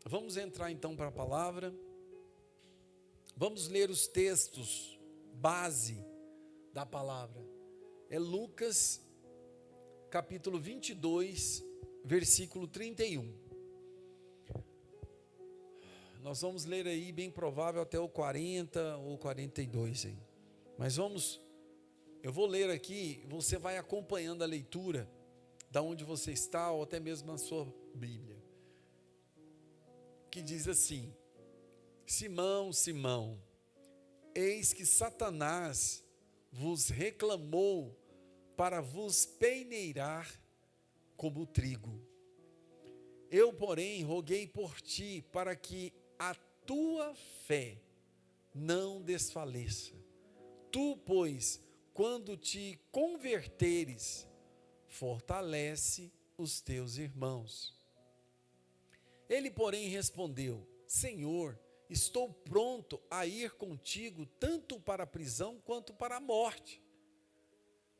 Vamos entrar então para a palavra. Vamos ler os textos base da palavra. É Lucas, capítulo 22, versículo 31. Nós vamos ler aí, bem provável, até o 40 ou 42 aí. Mas eu vou ler aqui, você vai acompanhando a leitura, da onde você está, ou até mesmo na sua Bíblia. Que diz assim: Simão, Simão, eis que Satanás vos reclamou para vos peneirar como trigo. Eu, porém, roguei por ti para que a tua fé não desfaleça. Tu, pois, quando te converteres, fortalece os teus irmãos. Ele, porém, respondeu: Senhor, estou pronto a ir contigo, tanto para a prisão quanto para a morte.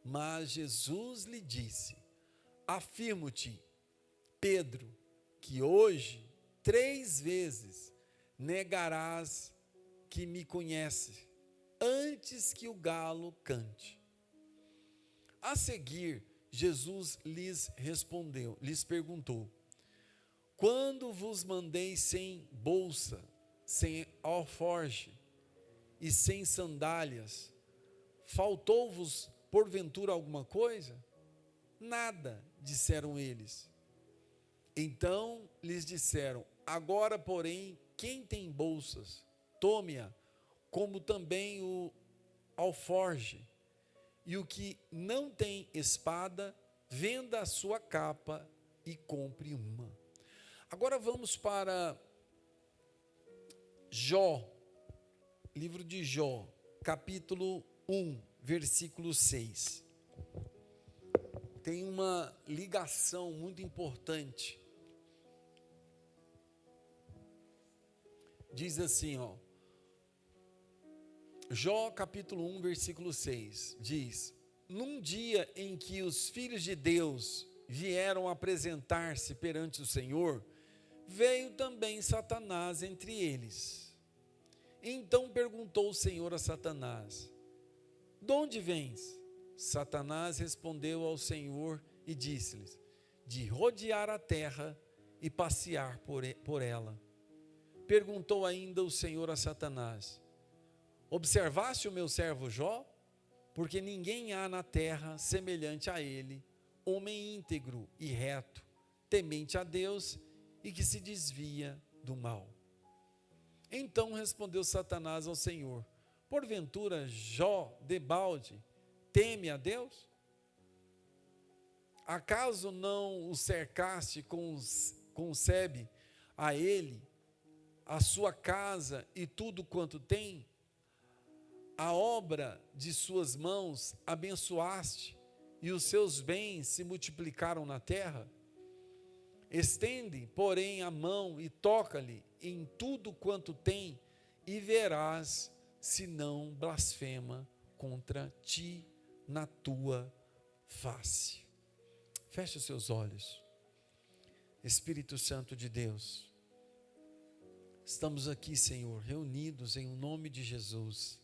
Mas Jesus lhe disse: Afirmo-te, Pedro, que hoje 3 vezes negarás que me conheces, antes que o galo cante. A seguir, Jesus lhes perguntou: Quando vos mandei sem bolsa, sem alforje e sem sandálias, faltou-vos porventura alguma coisa? Nada, disseram eles. Então lhes disseram: Agora, porém, quem tem bolsas, tome-a, como também o alforje, e o que não tem espada, venda a sua capa e compre uma. Agora vamos para Jó, livro de Jó, capítulo 1, versículo 6. Tem uma ligação muito importante. Diz assim, Jó capítulo 1, versículo 6, diz: Num dia em que os filhos de Deus vieram apresentar-se perante o Senhor, veio também Satanás entre eles. Então perguntou o Senhor a Satanás: De onde vens? Satanás respondeu ao Senhor e disse-lhes: De rodear a terra e passear por ela. Perguntou ainda o Senhor a Satanás: Observaste o meu servo Jó? Porque ninguém há na terra semelhante a ele, homem íntegro e reto, temente a Deus e que se desvia do mal. Então respondeu Satanás ao Senhor: Porventura Jó, debalde, teme a Deus? Acaso não o cercaste concebe a ele, a sua casa e tudo quanto tem? A obra de suas mãos abençoaste, e os seus bens se multiplicaram na terra? Estende, porém, a mão e toca-lhe em tudo quanto tem, e verás se não blasfema contra ti na tua face. Feche os seus olhos. Espírito Santo de Deus, estamos aqui, Senhor, reunidos em nome de Jesus.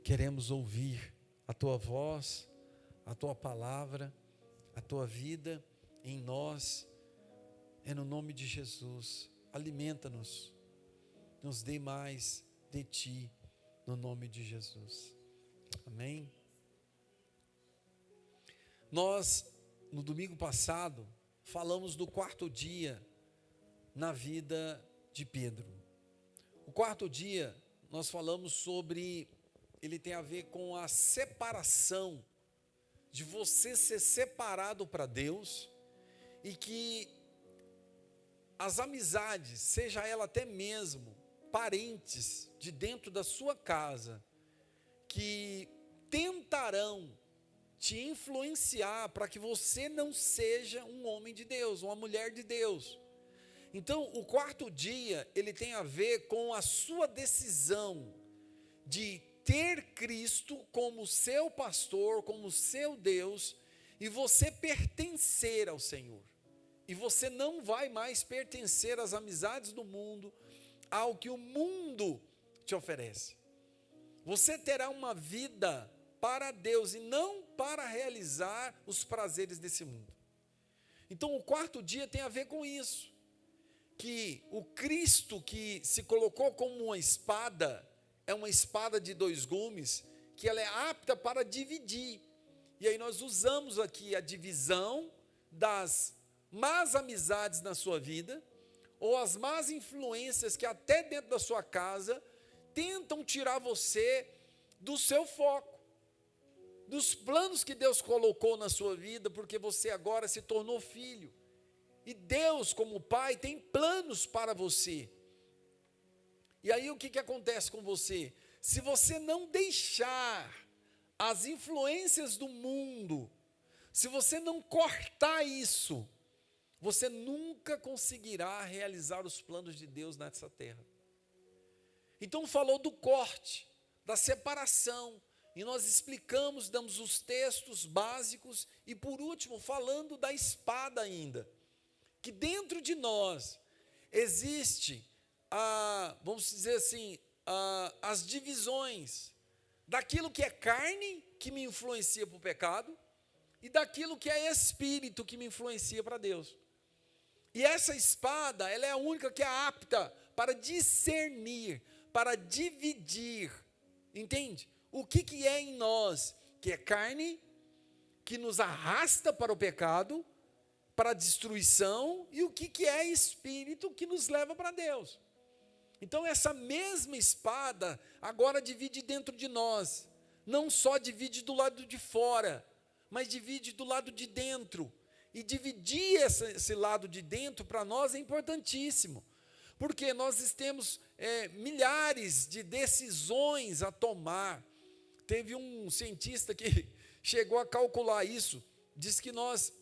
Queremos ouvir a tua voz, a tua palavra, a tua vida em nós. É no nome de Jesus. Alimenta-nos, nos dê mais de ti, no nome de Jesus. Amém? Nós, no domingo passado, falamos do 4º dia na vida de Pedro. O 4º dia, nós falamos sobre, ele tem a ver com a separação, de você ser separado para Deus, e que as amizades, seja ela até mesmo parentes de dentro da sua casa, que tentarão te influenciar para que você não seja um homem de Deus, uma mulher de Deus. Então, o 4º dia, ele tem a ver com a sua decisão de ter Cristo como seu pastor, como seu Deus, e você pertencer ao Senhor. E você não vai mais pertencer às amizades do mundo, ao que o mundo te oferece. Você terá uma vida para Deus e não para realizar os prazeres desse mundo. Então, o quarto dia tem a ver com isso, que o Cristo que se colocou como uma espada, é uma espada de dois gumes, que ela é apta para dividir. E aí nós usamos aqui a divisão das más amizades na sua vida, ou as más influências que até dentro da sua casa tentam tirar você do seu foco, dos planos que Deus colocou na sua vida, porque você agora se tornou filho. E Deus, como Pai, tem planos para você. E aí o que acontece com você? Se você não deixar as influências do mundo, se você não cortar isso, você nunca conseguirá realizar os planos de Deus nessa terra. Então falou do corte, da separação, e nós explicamos, damos os textos básicos, e por último, falando da espada ainda, que dentro de nós existe, vamos dizer assim, as divisões daquilo que é carne, que me influencia para o pecado, e daquilo que é espírito, que me influencia para Deus. E essa espada, ela é a única que é apta para discernir, para dividir, entende? O que é em nós, que é carne, que nos arrasta para o pecado, para a destruição, e o que é espírito, que nos leva para Deus. Então essa mesma espada, agora divide dentro de nós, não só divide do lado de fora, mas divide do lado de dentro. E dividir esse lado de dentro para nós é importantíssimo, porque nós temos milhares de decisões a tomar. Teve um cientista que chegou a calcular isso, diz que nós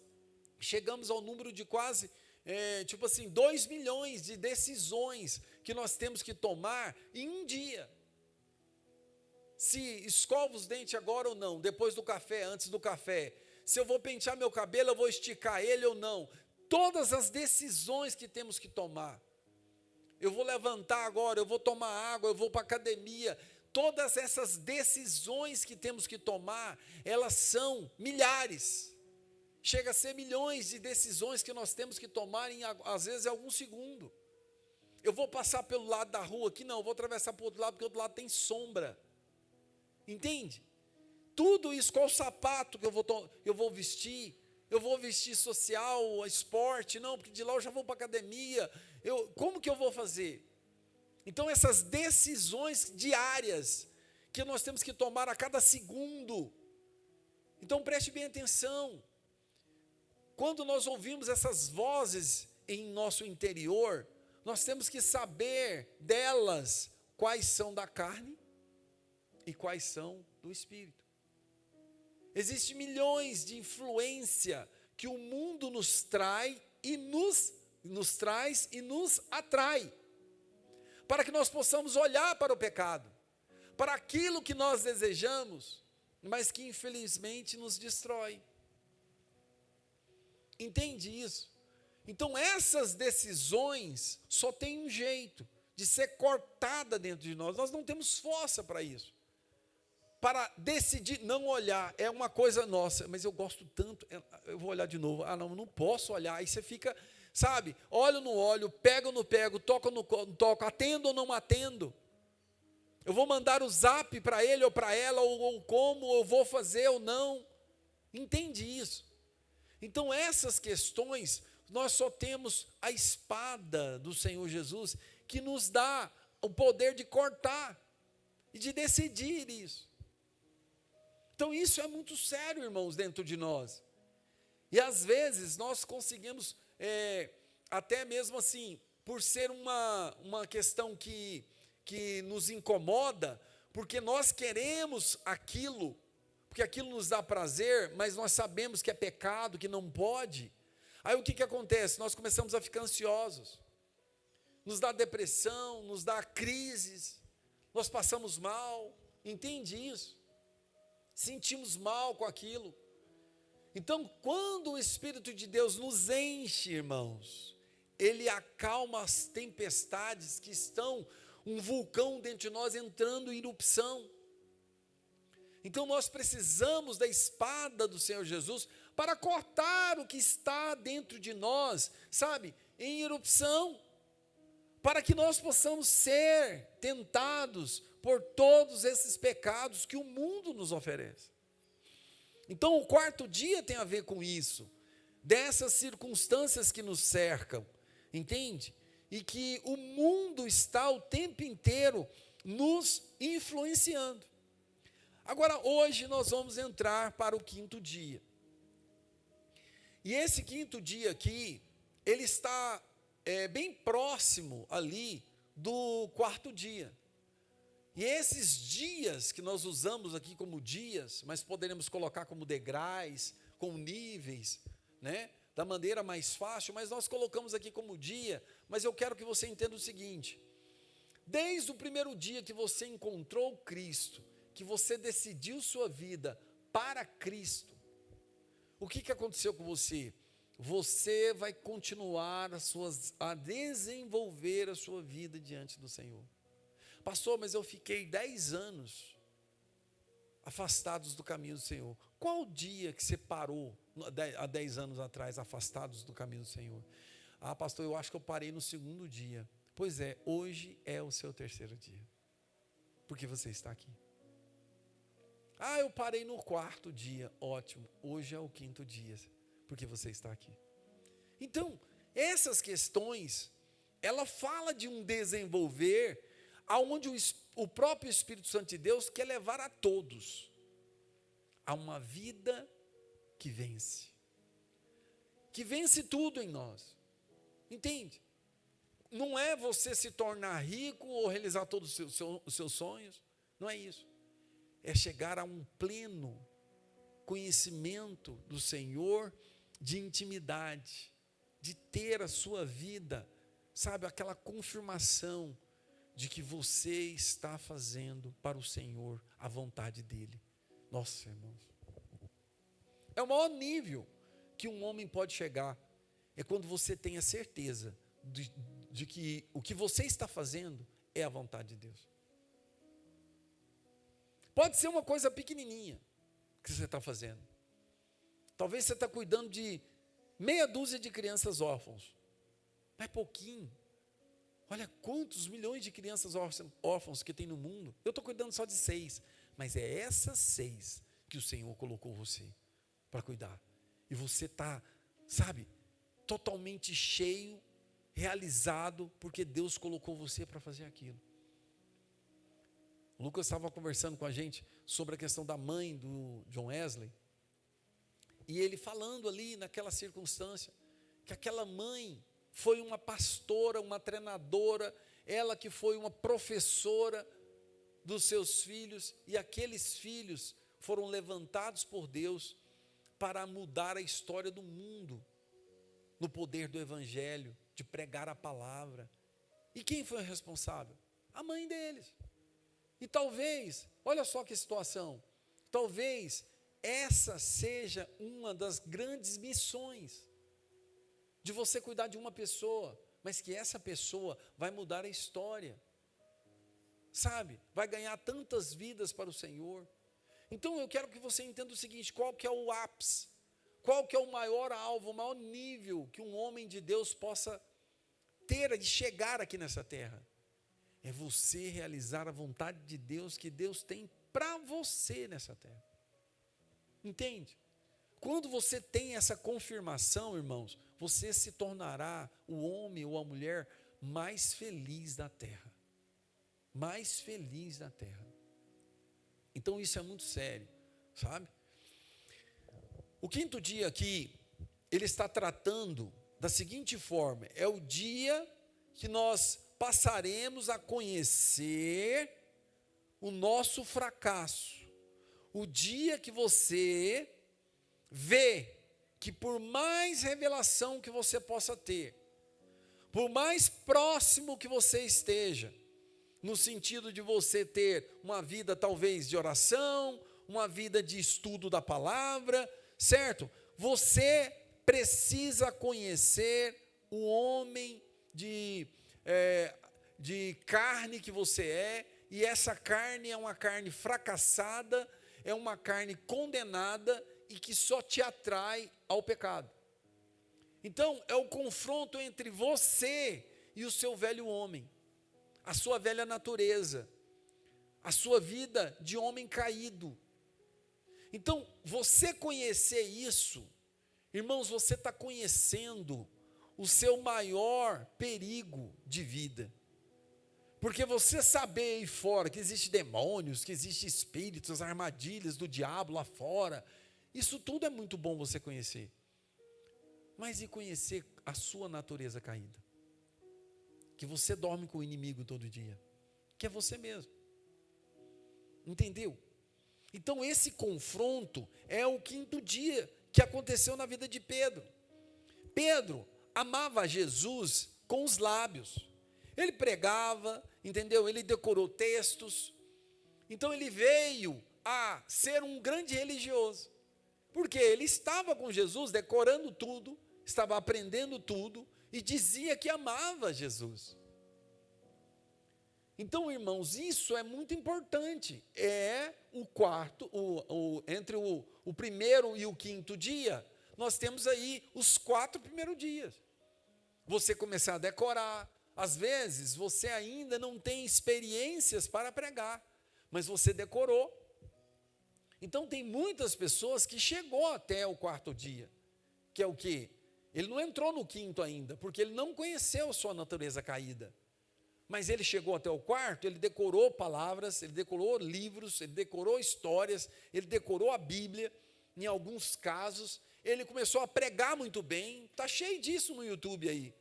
chegamos ao número de quase, 2 milhões de decisões que nós temos que tomar em um dia. Se escovo os dentes agora ou não, depois do café, antes do café, se eu vou pentear meu cabelo, eu vou esticar ele ou não. Todas as decisões que temos que tomar. Eu vou levantar agora, eu vou tomar água, eu vou para a academia. Todas essas decisões que temos que tomar, elas são milhares. Chega a ser milhões de decisões que nós temos que tomar, às vezes, em algum segundo. Eu vou passar pelo lado da rua aqui, não, eu vou atravessar para o outro lado, porque o outro lado tem sombra. Entende? Tudo isso, qual sapato que eu vou vestir? Eu vou vestir social, esporte? Não, porque de lá eu já vou para a academia. Como que eu vou fazer? Então essas decisões diárias, que nós temos que tomar a cada segundo. Então preste bem atenção. Quando nós ouvimos essas vozes em nosso interior, nós temos que saber delas quais são da carne e quais são do espírito. Existem milhões de influência que o mundo nos traz e nos atrai, para que nós possamos olhar para o pecado, para aquilo que nós desejamos, mas que infelizmente nos destrói. Entende isso? Então essas decisões só tem um jeito de ser cortada dentro de nós. Nós não temos força para isso. Para decidir não olhar, é uma coisa nossa, mas eu gosto tanto, eu vou olhar de novo, não posso olhar, aí você fica, sabe, olho ou não olho, pego ou não pego, toco ou não toco, atendo ou não atendo, eu vou mandar o zap para ele ou para ela, ou como, eu vou fazer ou não, entende isso? Então essas questões, nós só temos a espada do Senhor Jesus, que nos dá o poder de cortar, e de decidir isso. Então isso é muito sério, irmãos, dentro de nós. E às vezes nós conseguimos, até mesmo assim, por ser uma questão que nos incomoda, porque nós queremos aquilo, porque aquilo nos dá prazer, mas nós sabemos que é pecado, que não pode. Aí o que acontece? Nós começamos a ficar ansiosos, nos dá depressão, nos dá crises, nós passamos mal, entende isso? Sentimos mal com aquilo. Então, quando o Espírito de Deus nos enche, irmãos, ele acalma as tempestades que estão, um vulcão dentro de nós entrando em erupção. Então nós precisamos da espada do Senhor Jesus para cortar o que está dentro de nós, sabe, em erupção, para que nós possamos ser tentados por todos esses pecados que o mundo nos oferece. Então o quarto dia tem a ver com isso, dessas circunstâncias que nos cercam, entende? E que o mundo está o tempo inteiro nos influenciando. Agora, hoje nós vamos entrar para o quinto dia. E esse quinto dia aqui, ele está bem próximo ali do quarto dia. E esses dias que nós usamos aqui como dias, mas poderemos colocar como degraus, como níveis, né? Da maneira mais fácil, mas nós colocamos aqui como dia, mas eu quero que você entenda o seguinte: desde o primeiro dia que você encontrou Cristo, que você decidiu sua vida para Cristo, o que aconteceu com você? Você vai continuar a desenvolver a sua vida diante do Senhor. Pastor, mas eu fiquei 10 anos afastados do caminho do Senhor. Qual o dia que você parou, há 10 anos atrás, afastados do caminho do Senhor? Ah, pastor, eu acho que eu parei no segundo dia. Pois é, hoje é o seu terceiro dia, porque você está aqui. Ah, eu parei no quarto dia. Ótimo, hoje é o quinto dia, porque você está aqui. Então, essas questões, ela fala de um desenvolver, aonde o próprio Espírito Santo de Deus quer levar a todos a uma vida que vence tudo em nós, entende? Não é você se tornar rico ou realizar todos os seus sonhos, não é isso. É chegar a um pleno conhecimento do Senhor, de intimidade, de ter a sua vida, sabe, aquela confirmação de que você está fazendo para o Senhor a vontade dEle. Nossa, irmãos, é o maior nível que um homem pode chegar, é quando você tem a certeza de que o que você está fazendo é a vontade de Deus. Pode ser uma coisa pequenininha que você está fazendo. Talvez você está cuidando de meia dúzia de crianças órfãos, mas é pouquinho. Olha quantos milhões de crianças órfãos que tem no mundo. Eu estou cuidando só de 6, mas é essas 6 que o Senhor colocou você para cuidar. E você está, sabe, totalmente cheio, realizado, porque Deus colocou você para fazer aquilo. O Lucas estava conversando com a gente sobre a questão da mãe do John Wesley, e ele falando ali naquela circunstância, que aquela mãe foi uma pastora, uma treinadora, ela que foi uma professora dos seus filhos, e aqueles filhos foram levantados por Deus para mudar a história do mundo, no poder do Evangelho, de pregar a palavra. E quem foi o responsável? A mãe deles. E talvez, olha só que situação, talvez essa seja uma das grandes missões, de você cuidar de uma pessoa, mas que essa pessoa vai mudar a história, sabe, vai ganhar tantas vidas para o Senhor. Então eu quero que você entenda o seguinte: qual que é o ápice, qual que é o maior alvo, o maior nível que um homem de Deus possa ter de chegar aqui nessa terra? É você realizar a vontade de Deus que Deus tem para você nessa terra. Entende? Quando você tem essa confirmação, irmãos, você se tornará o homem ou a mulher mais feliz da terra. Mais feliz da terra. Então isso é muito sério, sabe? O quinto dia aqui, ele está tratando da seguinte forma: é o dia que nós passaremos a conhecer o nosso fracasso. O dia que você vê que por mais revelação que você possa ter, por mais próximo que você esteja, no sentido de você ter uma vida talvez de oração, uma vida de estudo da palavra, certo? você precisa conhecer o homem de carne que você é, e essa carne é uma carne fracassada, é uma carne condenada e que só te atrai ao pecado. Então, é o confronto entre você e o seu velho homem, a sua velha natureza, a sua vida de homem caído. Então, você conhecer isso, irmãos, você está conhecendo o seu maior perigo de vida. Porque você saber aí fora que existe demônios, que existe espíritos, armadilhas do diabo lá fora, isso tudo é muito bom você conhecer. Mas e conhecer a sua natureza caída? Que você dorme com o inimigo todo dia, que é você mesmo. Entendeu? Então esse confronto é o 5º dia que aconteceu na vida de Pedro. Pedro amava Jesus com os lábios. Ele pregava, entendeu? Ele decorou textos. Então ele veio a ser um grande religioso. Porque ele estava com Jesus decorando tudo, estava aprendendo tudo e dizia que amava Jesus. Então, irmãos, isso é muito importante. É o quarto, entre o primeiro e o 5º dia, nós temos aí os 4 primeiros dias. Você começar a decorar. Às vezes, você ainda não tem experiências para pregar, mas você decorou. Então, tem muitas pessoas que chegou até o 4º dia, que é o quê? Ele não entrou no 5º ainda, porque ele não conheceu sua natureza caída. Mas ele chegou até o 4º, ele decorou palavras, ele decorou livros, ele decorou histórias, ele decorou a Bíblia, em alguns casos, ele começou a pregar muito bem, está cheio disso no YouTube aí,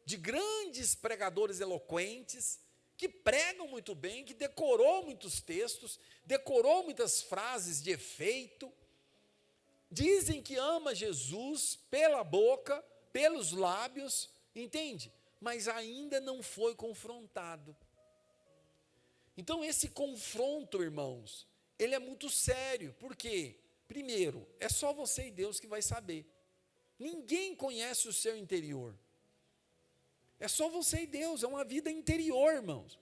de grandes pregadores eloquentes, que pregam muito bem, que decorou muitos textos, decorou muitas frases de efeito, dizem que ama Jesus pela boca, pelos lábios, entende? Mas ainda não foi confrontado. Então esse confronto, irmãos, ele é muito sério, porque, primeiro, é só você e Deus que vai saber. Ninguém conhece o seu interior. É só você e Deus, é uma vida interior, irmãos.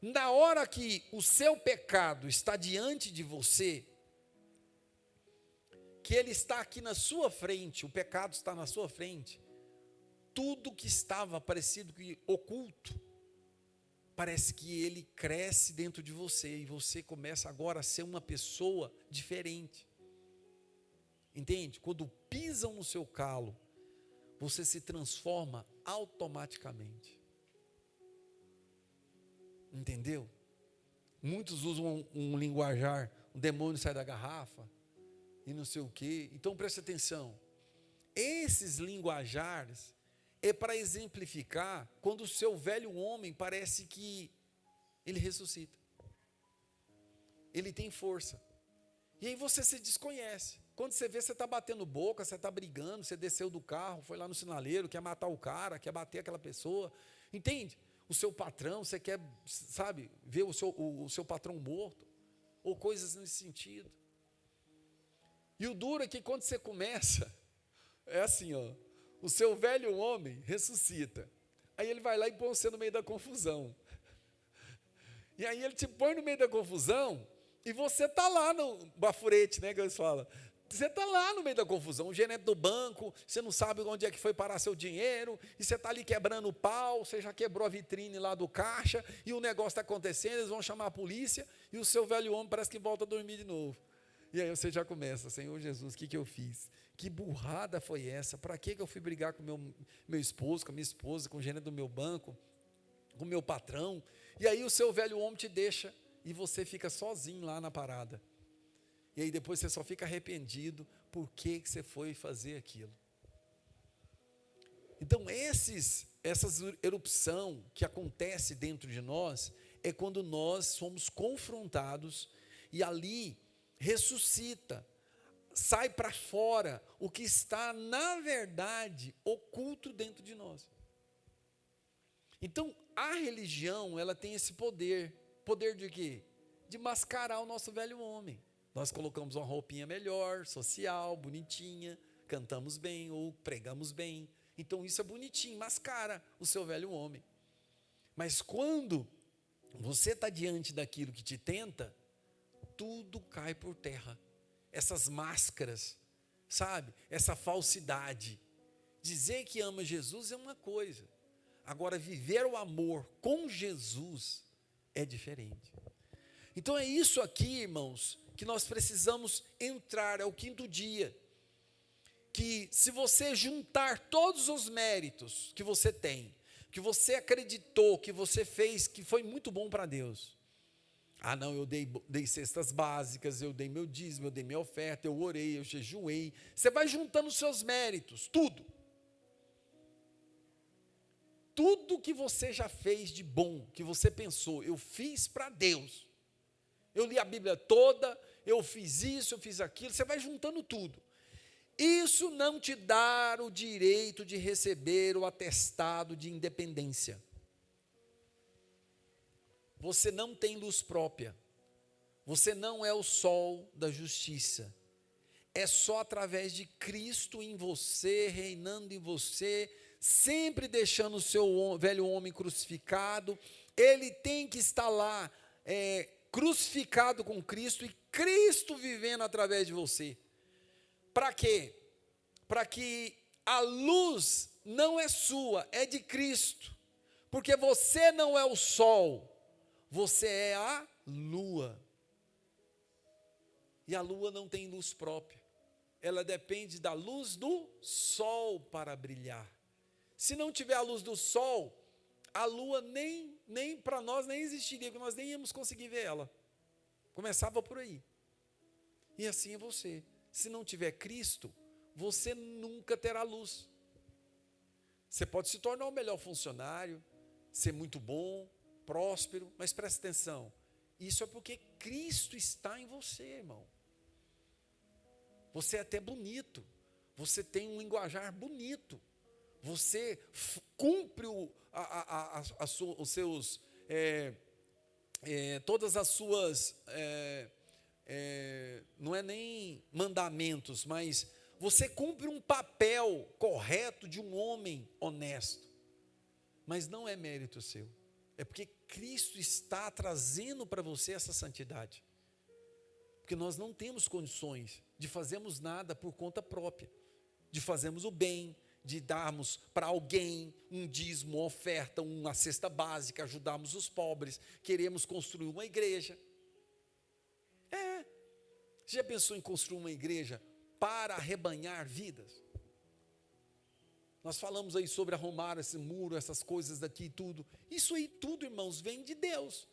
Na hora que o seu pecado está diante de você, que ele está aqui na sua frente, o pecado está na sua frente, tudo que estava parecido que oculto, parece que ele cresce dentro de você, e você começa agora a ser uma pessoa diferente. Entende? Quando pisam no seu calo, você se transforma automaticamente. Entendeu? Muitos usam um linguajar, o demônio sai da garrafa, e não sei o quê. Então preste atenção, esses linguajares é para exemplificar quando o seu velho homem parece que ele ressuscita, ele tem força, e aí você se desconhece. Quando você vê, você está batendo boca, você está brigando, você desceu do carro, foi lá no sinaleiro, quer matar o cara, quer bater aquela pessoa, entende? O seu patrão, você quer, sabe, ver o seu patrão morto, ou coisas nesse sentido. E o duro é que quando você começa, é assim, ó, o seu velho homem ressuscita, aí ele vai lá e põe você no meio da confusão, e aí ele te põe no meio da confusão, e você está lá no bafurete, né, que eles falam. Você está lá no meio da confusão, o gerente do banco, você não sabe onde é que foi parar seu dinheiro, e você está ali quebrando o pau, você já quebrou a vitrine lá do caixa, e o negócio está acontecendo, eles vão chamar a polícia, e o seu velho homem parece que volta a dormir de novo. E aí você já começa, Senhor Jesus, o que eu fiz? Que burrada foi essa? Para que eu fui brigar com meu esposo, com a minha esposa, com o gerente do meu banco, com o meu patrão? E aí o seu velho homem te deixa, e você fica sozinho lá na parada. E aí depois você só fica arrependido por que você foi fazer aquilo. Então essas erupção que acontece dentro de nós, é quando nós somos confrontados, e ali ressuscita, sai para fora o que está na verdade oculto dentro de nós. Então a religião, ela tem esse poder de quê? De mascarar o nosso velho homem. Nós colocamos uma roupinha melhor, social, bonitinha, cantamos bem ou pregamos bem. Então isso é bonitinho, mascara o seu velho homem. Mas quando você está diante daquilo que te tenta, tudo cai por terra. Essas máscaras, sabe? Essa falsidade. Dizer que ama Jesus é uma coisa. Agora, viver o amor com Jesus é diferente. Então é isso aqui, irmãos, que nós precisamos entrar, é o quinto dia. Que se você juntar todos os méritos que você tem, que você acreditou, que você fez, que foi muito bom para Deus. Ah, não, eu dei cestas básicas, eu dei meu dízimo, eu dei minha oferta, eu orei, eu jejuei. Você vai juntando os seus méritos, tudo. Tudo que você já fez de bom, que você pensou, eu fiz para Deus. Eu li a Bíblia toda, eu fiz isso, eu fiz aquilo, você vai juntando tudo. Isso não te dá o direito de receber o atestado de independência. Você não tem luz própria. Você não é o sol da justiça. É só através de Cristo em você, reinando em você, sempre deixando o seu velho homem crucificado. Ele tem que estar lá, crucificado com Cristo, e Cristo vivendo através de você. Para quê? Para que a luz não é sua, é de Cristo. Porque você não é o sol, você é a lua. E a lua não tem luz própria. Ela depende da luz do sol para brilhar. Se não tiver a luz do sol, a lua nem para nós nem existiria, porque nós nem íamos conseguir ver ela. Começava por aí. E assim é você. Se não tiver Cristo, você nunca terá luz. Você pode se tornar o melhor funcionário, ser muito bom, próspero, mas preste atenção, isso é porque Cristo está em você, irmão. Você é até bonito, você tem um linguajar bonito, você cumpre os seus, todas as suas, não é nem mandamentos, mas você cumpre um papel correto de um homem honesto, mas não é mérito seu, é porque Cristo está trazendo para você essa santidade, porque nós não temos condições de fazermos nada por conta própria, de fazermos o bem, de darmos para alguém um dízimo, uma oferta, uma cesta básica, ajudarmos os pobres, queremos construir uma igreja. Você já pensou em construir uma igreja para arrebanhar vidas? Nós falamos aí sobre arrumar esse muro, essas coisas daqui e tudo. Isso aí tudo, irmãos, vem de Deus.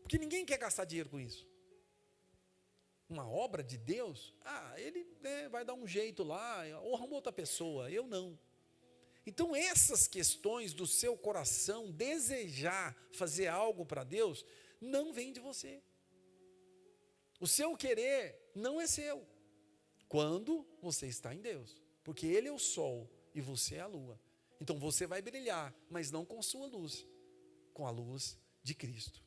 Porque ninguém quer gastar dinheiro com isso. Uma obra de Deus, ele vai dar um jeito lá, ou arruma outra pessoa, eu não. Então essas questões do seu coração, desejar fazer algo para Deus, não vem de você. O seu querer não é seu, quando você está em Deus, porque Ele é o sol e você é a lua. Então você vai brilhar, mas não com sua luz, com a luz de Cristo.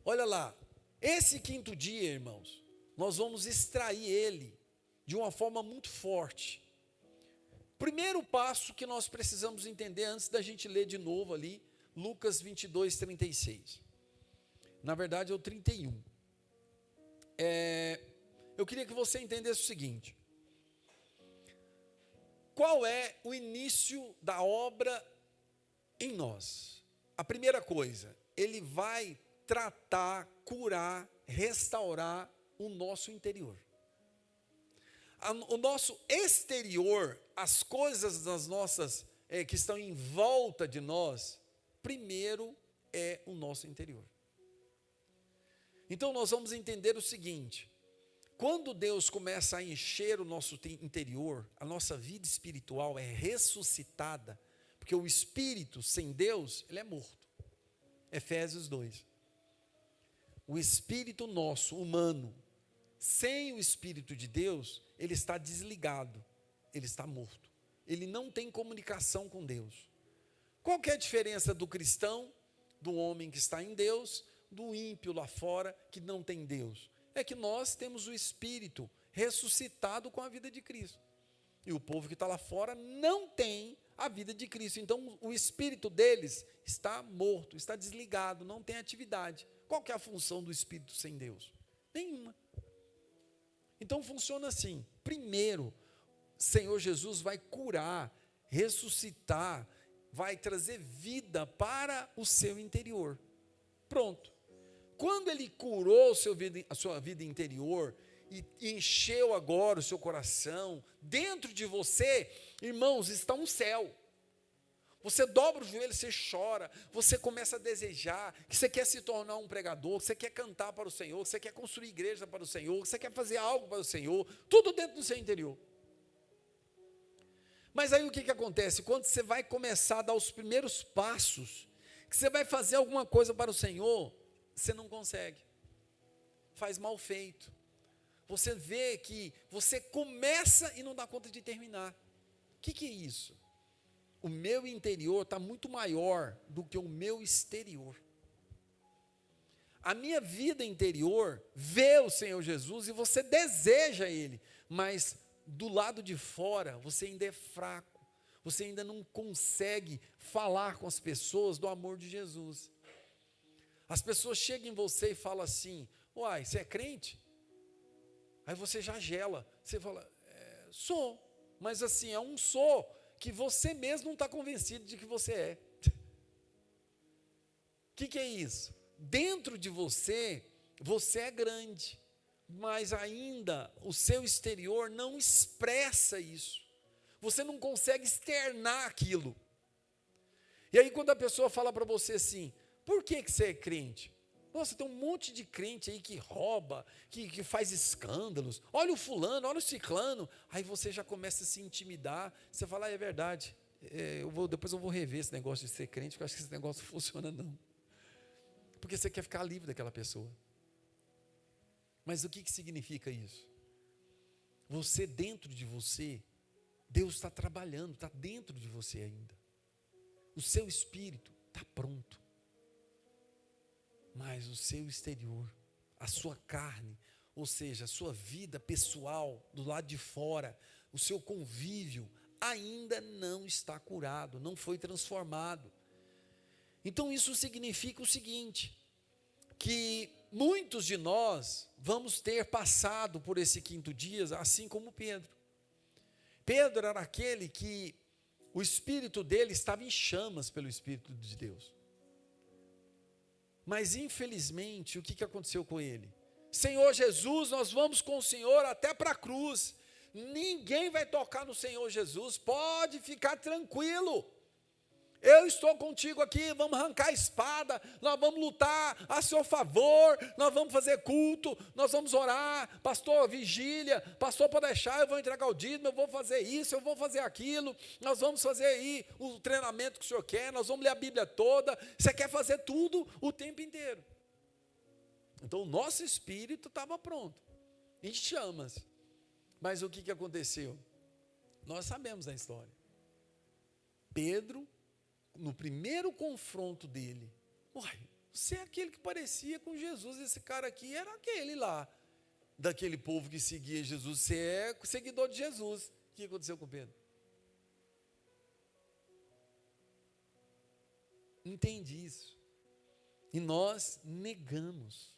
Olha lá, esse quinto dia, irmãos, nós vamos extrair ele de uma forma muito forte. Primeiro passo que nós precisamos entender, antes da gente ler de novo ali, Lucas 22, 36. Na verdade é o 31. Eu queria que você entendesse o seguinte: qual é o início da obra em nós? A primeira coisa, ele vai tratar, curar, restaurar o nosso interior. O nosso exterior, as coisas das nossas, que estão em volta de nós, primeiro é o nosso interior. Então nós vamos entender o seguinte: quando Deus começa a encher o nosso interior, a nossa vida espiritual é ressuscitada, porque o espírito sem Deus, ele é morto. Efésios 2. O espírito nosso, humano, sem o espírito de Deus, ele está desligado, ele está morto. Ele não tem comunicação com Deus. Qual que é a diferença do cristão, do homem que está em Deus, do ímpio lá fora que não tem Deus? É que nós temos o Espírito ressuscitado com a vida de Cristo. E o povo que está lá fora não tem a vida de Cristo. Então, o espírito deles está morto, está desligado, não tem atividade. Qual que é a função do espírito sem Deus? Nenhuma. Então, funciona assim. Primeiro, Senhor Jesus vai curar, ressuscitar, vai trazer vida para o seu interior. Pronto. Quando Ele curou a sua vida interior, e encheu agora o seu coração, dentro de você, irmãos, está um céu. Você dobra o joelho, você chora, você começa a desejar, que você quer se tornar um pregador, que você quer cantar para o Senhor, que você quer construir igreja para o Senhor, que você quer fazer algo para o Senhor, tudo dentro do seu interior. Mas aí o que acontece? Quando você vai começar a dar os primeiros passos, que você vai fazer alguma coisa para o Senhor, você não consegue, faz mal feito. Você vê que você começa e não dá conta de terminar. O que é isso? O meu interior está muito maior do que o meu exterior. A minha vida interior vê o Senhor Jesus e você deseja Ele, mas do lado de fora você ainda é fraco, você ainda não consegue falar com as pessoas do amor de Jesus. As pessoas chegam em você e falam assim: uai, você é crente? Aí você já gela, você fala, sou, mas assim, é um sou que você mesmo não está convencido de que você é. O que é isso? Dentro de você, você é grande, mas ainda o seu exterior não expressa isso, você não consegue externar aquilo. E aí quando a pessoa fala para você assim, por que você é crente? Nossa, tem um monte de crente aí que rouba, que faz escândalos. Olha o fulano, olha o ciclano. Aí você já começa a se intimidar. Você fala, é verdade. Depois eu vou rever esse negócio de ser crente, porque eu acho que esse negócio não funciona não. Porque você quer ficar livre daquela pessoa. Mas o que significa isso? Você dentro de você, Deus está trabalhando, está dentro de você ainda. O seu espírito está pronto. Mas o seu exterior, a sua carne, ou seja, a sua vida pessoal, do lado de fora, o seu convívio, ainda não está curado, não foi transformado. Então isso significa o seguinte, que muitos de nós vamos ter passado por esse quinto dia, assim como Pedro. Pedro era aquele que o espírito dele estava em chamas pelo Espírito de Deus. Mas infelizmente, o que aconteceu com ele? Senhor Jesus, nós vamos com o Senhor até para a cruz. Ninguém vai tocar no Senhor Jesus, pode ficar tranquilo. Eu estou contigo aqui, vamos arrancar a espada, nós vamos lutar a seu favor, nós vamos fazer culto, nós vamos orar, pastor, vigília, pastor, pode deixar, eu vou entregar o dízimo, eu vou fazer isso, eu vou fazer aquilo, nós vamos fazer aí o treinamento que o senhor quer, nós vamos ler a Bíblia toda, você quer fazer tudo o tempo inteiro. Então o nosso espírito estava pronto, em chamas, mas o que aconteceu? Nós sabemos a história. Pedro, no primeiro confronto dele, você é aquele que parecia com Jesus, esse cara aqui era aquele lá, daquele povo que seguia Jesus, você é seguidor de Jesus. O que aconteceu com Pedro? Entende isso? E nós negamos.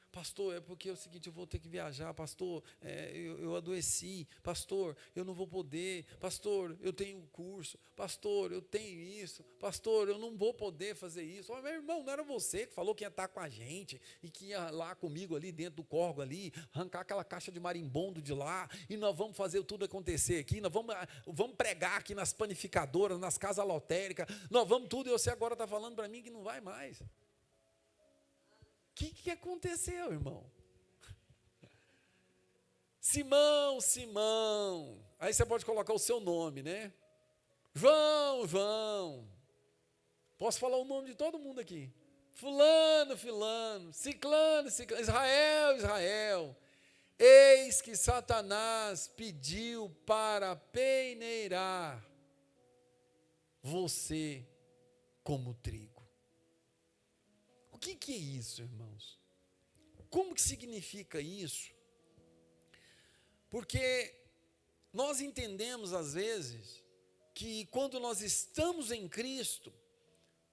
Pastor, é porque é o seguinte, eu vou ter que viajar, pastor, eu adoeci, pastor, eu não vou poder, pastor, eu tenho um curso, pastor, eu tenho isso, pastor, eu não vou poder fazer isso. Meu irmão, não era você que falou que ia estar com a gente, e que ia lá comigo ali dentro do córrego ali, arrancar aquela caixa de marimbondo de lá, e nós vamos fazer tudo acontecer aqui, nós vamos pregar aqui nas panificadoras, nas casas lotéricas, nós vamos tudo, e você agora está falando para mim que não vai mais. O que aconteceu, irmão? Simão, Simão. Aí você pode colocar o seu nome, né? João. Posso falar o nome de todo mundo aqui. Fulano, Ciclano, Israel. Eis que Satanás pediu para peneirar você como trigo. O que é isso, irmãos? Como que significa isso? Porque nós entendemos, às vezes, que quando nós estamos em Cristo,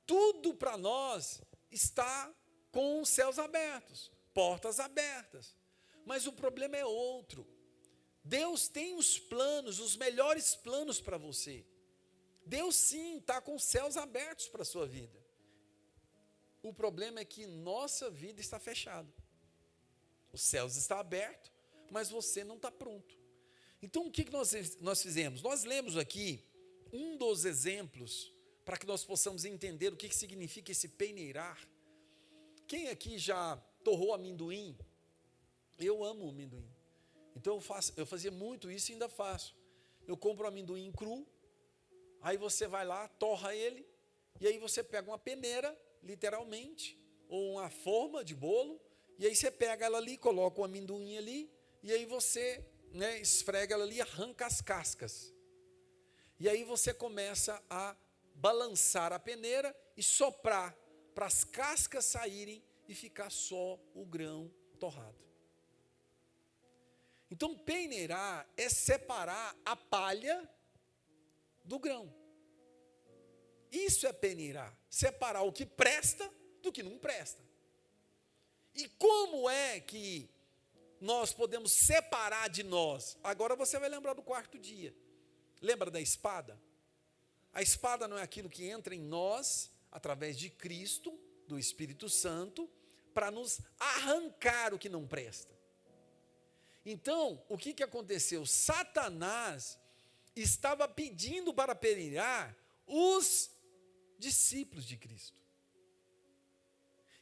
tudo para nós está com os céus abertos, portas abertas. Mas o problema é outro. Deus tem os planos, os melhores planos para você. Deus sim está com os céus abertos para a sua vida. O problema é que nossa vida está fechada. Os céus estão abertos, mas você não está pronto. Então o que nós fizemos? Nós lemos aqui um dos exemplos para que nós possamos entender o que significa esse peneirar. Quem aqui já torrou amendoim? Eu amo amendoim. Então eu fazia muito isso e ainda faço. Eu compro o amendoim cru, aí você vai lá, torra ele, e aí você pega uma peneira, literalmente, ou uma forma de bolo, e aí você pega ela ali, coloca o amendoim ali, e aí você, esfrega ela ali, arranca as cascas. E aí você começa a balançar a peneira e soprar para as cascas saírem e ficar só o grão torrado. Então, peneirar é separar a palha do grão. Isso é peneirar, separar o que presta do que não presta. E como é que nós podemos separar de nós? Agora você vai lembrar do quarto dia. Lembra da espada? A espada não é aquilo que entra em nós, através de Cristo, do Espírito Santo, para nos arrancar o que não presta. Então, o que aconteceu? Satanás estava pedindo para peneirar os discípulos de Cristo.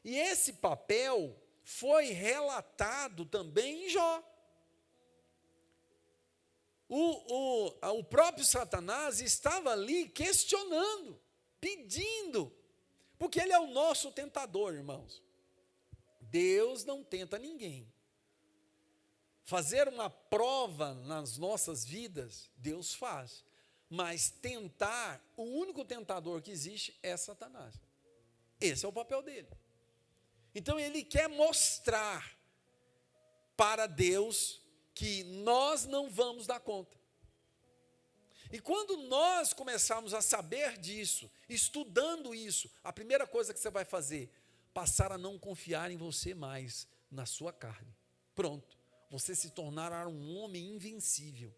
E esse papel foi relatado também em Jó. O próprio Satanás estava ali questionando, pedindo, porque ele é o nosso tentador, irmãos. Deus não tenta ninguém. Fazer uma prova nas nossas vidas, Deus faz. Mas tentar, o único tentador que existe é Satanás. Esse é o papel dele. Então ele quer mostrar para Deus que nós não vamos dar conta. E quando nós começarmos a saber disso, estudando isso, a primeira coisa que você vai fazer, passar a não confiar em você mais, na sua carne. Pronto. Você se tornará um homem invencível,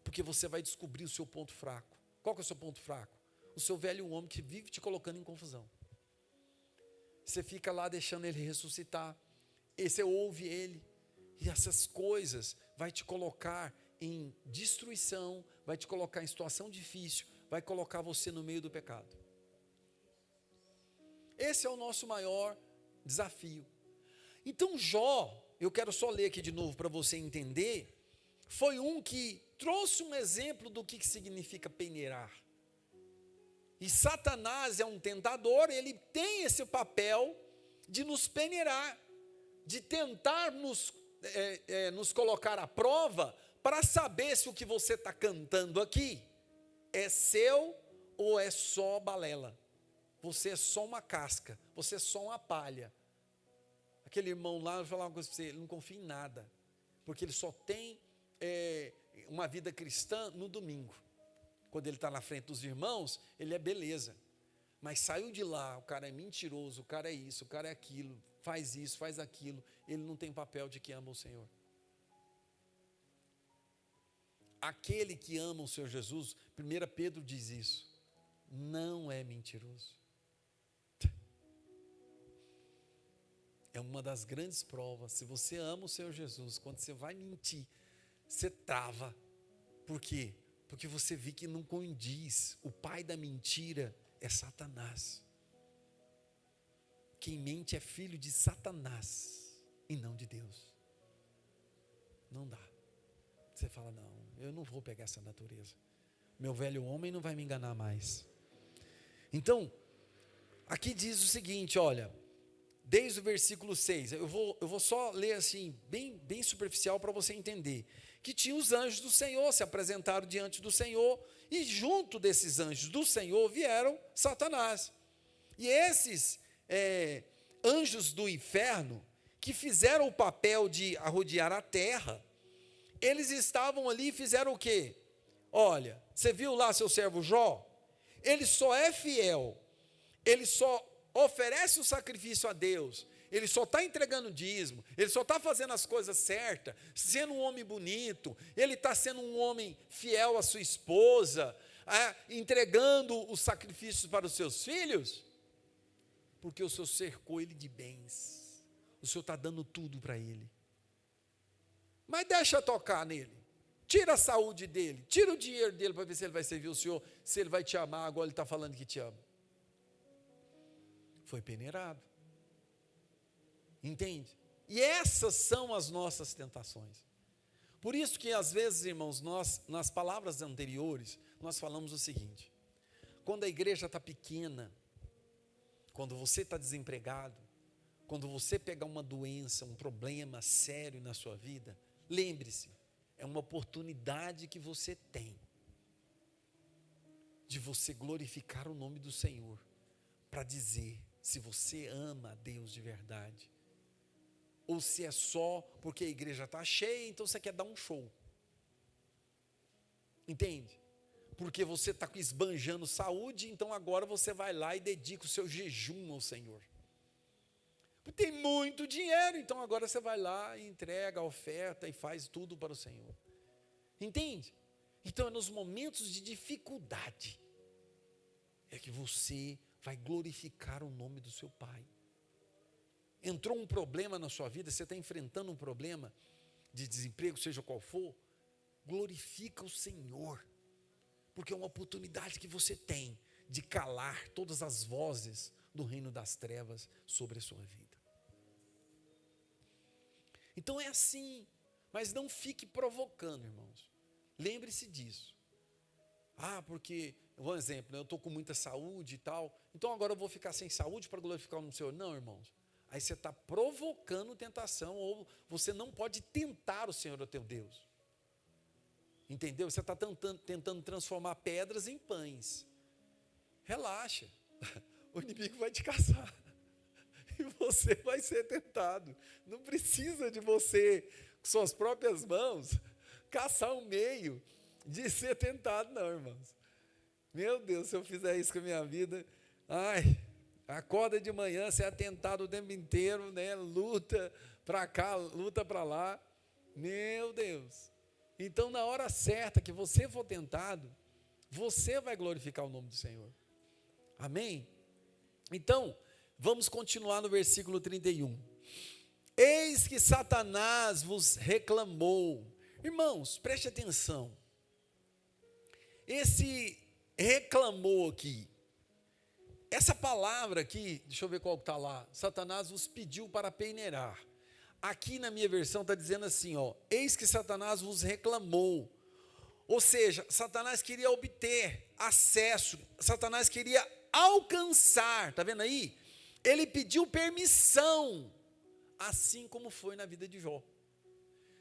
porque você vai descobrir o seu ponto fraco. Qual que é o seu ponto fraco? O seu velho homem que vive te colocando em confusão. Você fica lá deixando ele ressuscitar, e você ouve ele, e essas coisas vai te colocar em destruição, vai te colocar em situação difícil, vai colocar você no meio do pecado. Esse é o nosso maior desafio. Então Jó, eu quero só ler aqui de novo para você entender, foi um que trouxe um exemplo do que significa peneirar. E Satanás é um tentador, ele tem esse papel de nos peneirar, de tentar nos colocar à prova, para saber se o que você está cantando aqui é seu ou é só balela. Você é só uma casca, você é só uma palha. Aquele irmão lá, eu vou falar uma coisa para você, ele não confia em nada, porque ele só tem uma vida cristã no domingo. Quando ele está na frente dos irmãos, ele é beleza. Mas saiu de lá, o cara é mentiroso, o cara é isso, o cara é aquilo, faz isso, faz aquilo, ele não tem papel de que ama o Senhor. Aquele que ama o Senhor Jesus, 1 Pedro diz isso, não é mentiroso. É uma das grandes provas. Se você ama o Senhor Jesus, quando você vai mentir, você trava. Por quê? Porque você vê que não condiz. O pai da mentira é Satanás. Quem mente é filho de Satanás e não de Deus. Não dá. Você fala, não, eu não vou pegar essa natureza. Meu velho homem não vai me enganar mais. Então, aqui diz o seguinte, olha, desde o versículo 6, eu vou só ler assim, bem superficial para você entender, que tinha os anjos do Senhor, se apresentaram diante do Senhor, e junto desses anjos do Senhor vieram Satanás. E esses anjos do inferno, que fizeram o papel de arrodear a terra, eles estavam ali e fizeram o quê? Olha, você viu lá seu servo Jó? Ele só é fiel, ele só oferece o sacrifício a Deus, ele só está entregando dízimo, ele só está fazendo as coisas certas, sendo um homem bonito, ele está sendo um homem fiel à sua esposa, entregando os sacrifícios para os seus filhos, porque o Senhor cercou ele de bens, o Senhor está dando tudo para ele. Mas deixa tocar nele, tira a saúde dele, tira o dinheiro dele para ver se ele vai servir o Senhor, se ele vai te amar, agora ele está falando que te ama. Foi peneirado. Entende? E essas são as nossas tentações. Por isso que às vezes, irmãos, nós, nas palavras anteriores, nós falamos o seguinte: quando a igreja está pequena, quando você está desempregado, quando você pegar uma doença, um problema sério na sua vida, lembre-se, é uma oportunidade que você tem de você glorificar o nome do Senhor, para dizer se você ama a Deus de verdade, ou se é só porque a igreja está cheia, então você quer dar um show. Entende? Porque você está esbanjando saúde, então agora você vai lá e dedica o seu jejum ao Senhor. Porque tem muito dinheiro, então agora você vai lá e entrega a oferta e faz tudo para o Senhor. Entende? Então é nos momentos de dificuldade é que você vai glorificar o nome do seu Pai. Entrou um problema na sua vida, você está enfrentando um problema de desemprego, seja qual for, glorifica o Senhor, porque é uma oportunidade que você tem de calar todas as vozes do reino das trevas sobre a sua vida. Então é assim, mas não fique provocando, irmãos. Lembre-se disso. Porque, um exemplo, eu estou com muita saúde e tal, então agora eu vou ficar sem saúde para glorificar o nome do Senhor. Não, irmãos. Aí você está provocando tentação, ou você não pode tentar o Senhor, o teu Deus. Entendeu? Você está tentando transformar pedras em pães. Relaxa, o inimigo vai te caçar, e você vai ser tentado. Não precisa de você, com suas próprias mãos, caçar um meio de ser tentado, não, irmãos. Meu Deus, se eu fizer isso com a minha vida, acorda de manhã, você é tentado o tempo inteiro, né? Luta para cá, luta para lá. Meu Deus. Então, na hora certa que você for tentado, você vai glorificar o nome do Senhor. Amém? Então, vamos continuar no versículo 31. Eis que Satanás vos reclamou. Irmãos, preste atenção. Esse reclamou aqui, essa palavra aqui, deixa eu ver qual está lá, Satanás vos pediu para peneirar. Aqui na minha versão está dizendo assim, eis que Satanás vos reclamou. Ou seja, Satanás queria obter acesso, Satanás queria alcançar, está vendo aí? Ele pediu permissão, assim como foi na vida de Jó.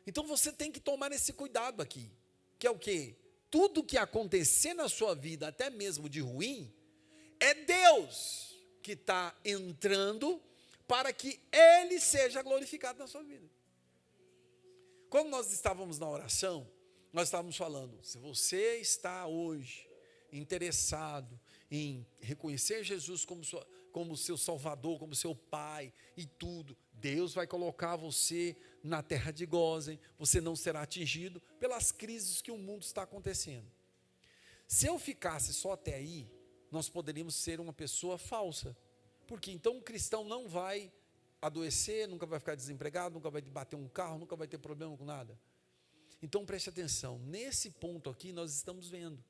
Então você tem que tomar esse cuidado aqui, que é o quê? Tudo que acontecer na sua vida, até mesmo de ruim, é Deus que está entrando para que Ele seja glorificado na sua vida. Quando nós estávamos na oração, nós estávamos falando, se você está hoje interessado em reconhecer Jesus como seu Salvador, como seu Pai e tudo, Deus vai colocar você na terra de Gósen, você não será atingido pelas crises que o mundo está acontecendo. Se eu ficasse só até aí, nós poderíamos ser uma pessoa falsa, porque então um cristão não vai adoecer, nunca vai ficar desempregado, nunca vai bater um carro, nunca vai ter problema com nada. Então preste atenção, nesse ponto aqui nós estamos vendo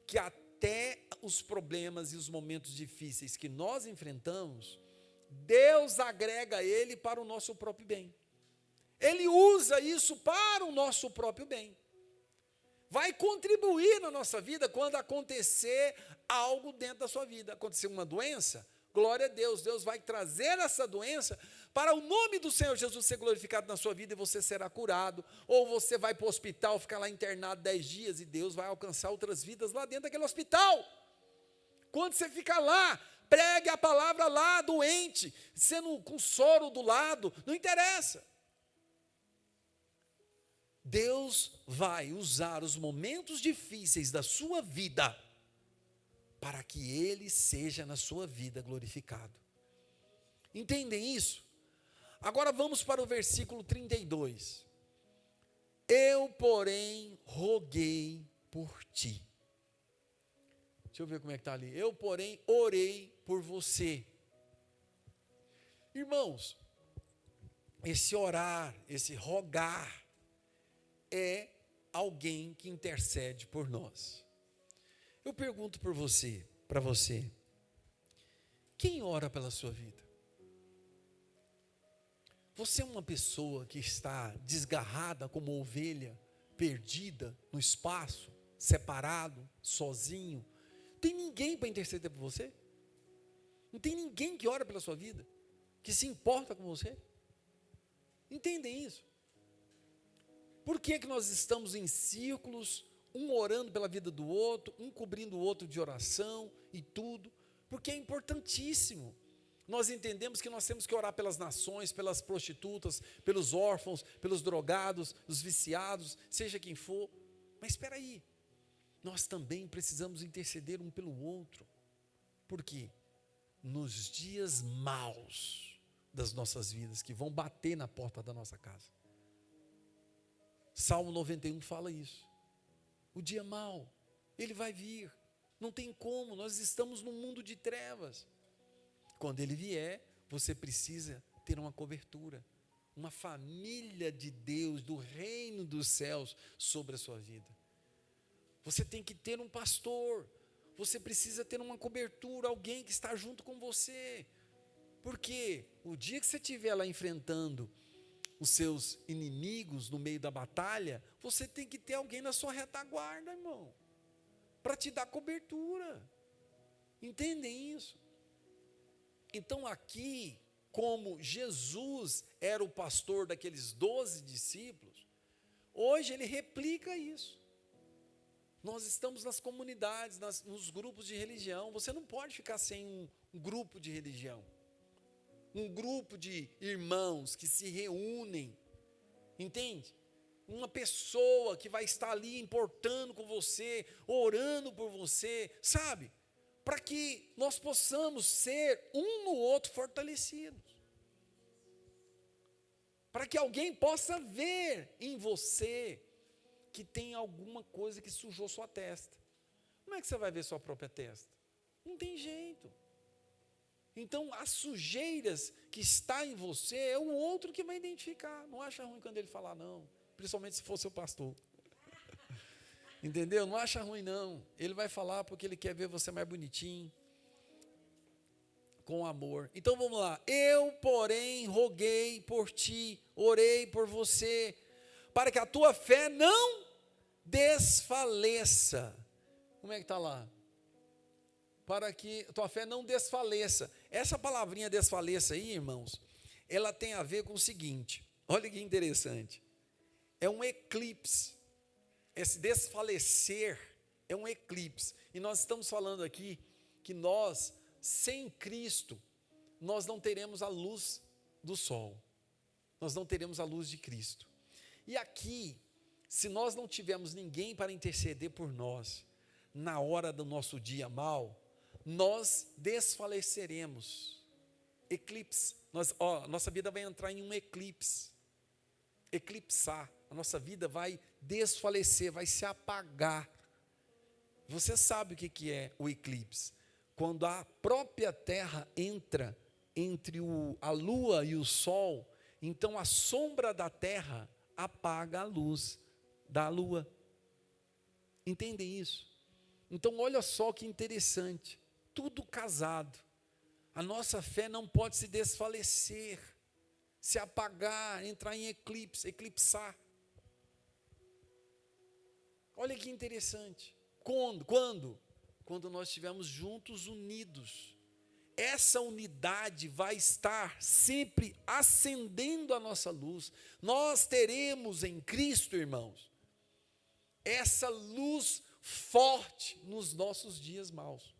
que até os problemas e os momentos difíceis que nós enfrentamos, Deus agrega ele para o nosso próprio bem. Ele usa isso para o nosso próprio bem. Vai contribuir na nossa vida quando acontecer algo dentro da sua vida. Acontecer uma doença, glória a Deus, Deus vai trazer essa doença para o nome do Senhor Jesus ser glorificado na sua vida e você será curado. Ou você vai para o hospital, ficar lá internado 10 dias e Deus vai alcançar outras vidas lá dentro daquele hospital. Quando você ficar lá, pregue a palavra lá, doente, sendo com soro do lado, não interessa. Deus vai usar os momentos difíceis da sua vida para que Ele seja na sua vida glorificado. Entendem isso? Agora vamos para o versículo 32. Eu, porém, roguei por ti. Deixa eu ver como é que está ali. Eu, porém, orei por você. Irmãos, esse orar, esse rogar, é alguém que intercede por nós. Eu pergunto para você, quem ora pela sua vida? Você é uma pessoa que está desgarrada como ovelha, perdida no espaço, separado, sozinho? Não tem ninguém para interceder por você? Não tem ninguém que ora pela sua vida, que se importa com você? Entendem isso? Por que nós estamos em círculos, um orando pela vida do outro, um cobrindo o outro de oração e tudo? Porque é importantíssimo. Nós entendemos que nós temos que orar pelas nações, pelas prostitutas, pelos órfãos, pelos drogados, os viciados, seja quem for. Mas espera aí, nós também precisamos interceder um pelo outro. Por quê? Nos dias maus das nossas vidas, que vão bater na porta da nossa casa. Salmo 91 fala isso. O dia mau, ele vai vir. Não tem como, nós estamos num mundo de trevas. Quando ele vier, você precisa ter uma cobertura, uma família de Deus, do reino dos céus sobre a sua vida. Você tem que ter um pastor, você precisa ter uma cobertura, alguém que está junto com você. Porque o dia que você estiver lá enfrentando os seus inimigos no meio da batalha, você tem que ter alguém na sua retaguarda, irmão, para te dar cobertura. Entendem isso? Então aqui, como Jesus era o pastor daqueles 12 discípulos, hoje ele replica isso. Nós estamos nas comunidades, nos grupos de religião. Você não pode ficar sem um grupo de religião. Um grupo de irmãos que se reúnem, entende? Uma pessoa que vai estar ali importando com você, orando por você, sabe? Para que nós possamos ser um no outro fortalecidos. Para que alguém possa ver em você que tem alguma coisa que sujou sua testa. Como é que você vai ver sua própria testa? Não tem jeito. Então, as sujeiras que está em você é o outro que vai identificar. Não acha ruim quando ele falar não, principalmente se for seu pastor. Entendeu? Não acha ruim não. Ele vai falar porque ele quer ver você mais bonitinho, com amor. Então vamos lá. Eu, porém, roguei por ti, orei por você, para que a tua fé não desfaleça. Como é que está lá? Para que a tua fé não desfaleça. Essa palavrinha desfaleça aí, irmãos, ela tem a ver com o seguinte, olha que interessante, é um eclipse, esse desfalecer é um eclipse, e nós estamos falando aqui, que nós, sem Cristo, nós não teremos a luz do sol, nós não teremos a luz de Cristo, e aqui, se nós não tivermos ninguém para interceder por nós, na hora do nosso dia mau, nós desfaleceremos. Eclipse, nossa vida vai entrar em um eclipse, eclipsar, a nossa vida vai desfalecer, vai se apagar. Você sabe o que é o eclipse? Quando a própria terra entra entre a lua e o sol, então a sombra da terra apaga a luz da lua. Entendem isso? Então olha só que interessante, tudo casado. A nossa fé não pode se desfalecer, se apagar, entrar em eclipse, eclipsar. Olha que interessante. Quando? Quando nós estivermos juntos, unidos. Essa unidade vai estar sempre acendendo a nossa luz. Nós teremos em Cristo, irmãos, essa luz forte nos nossos dias maus.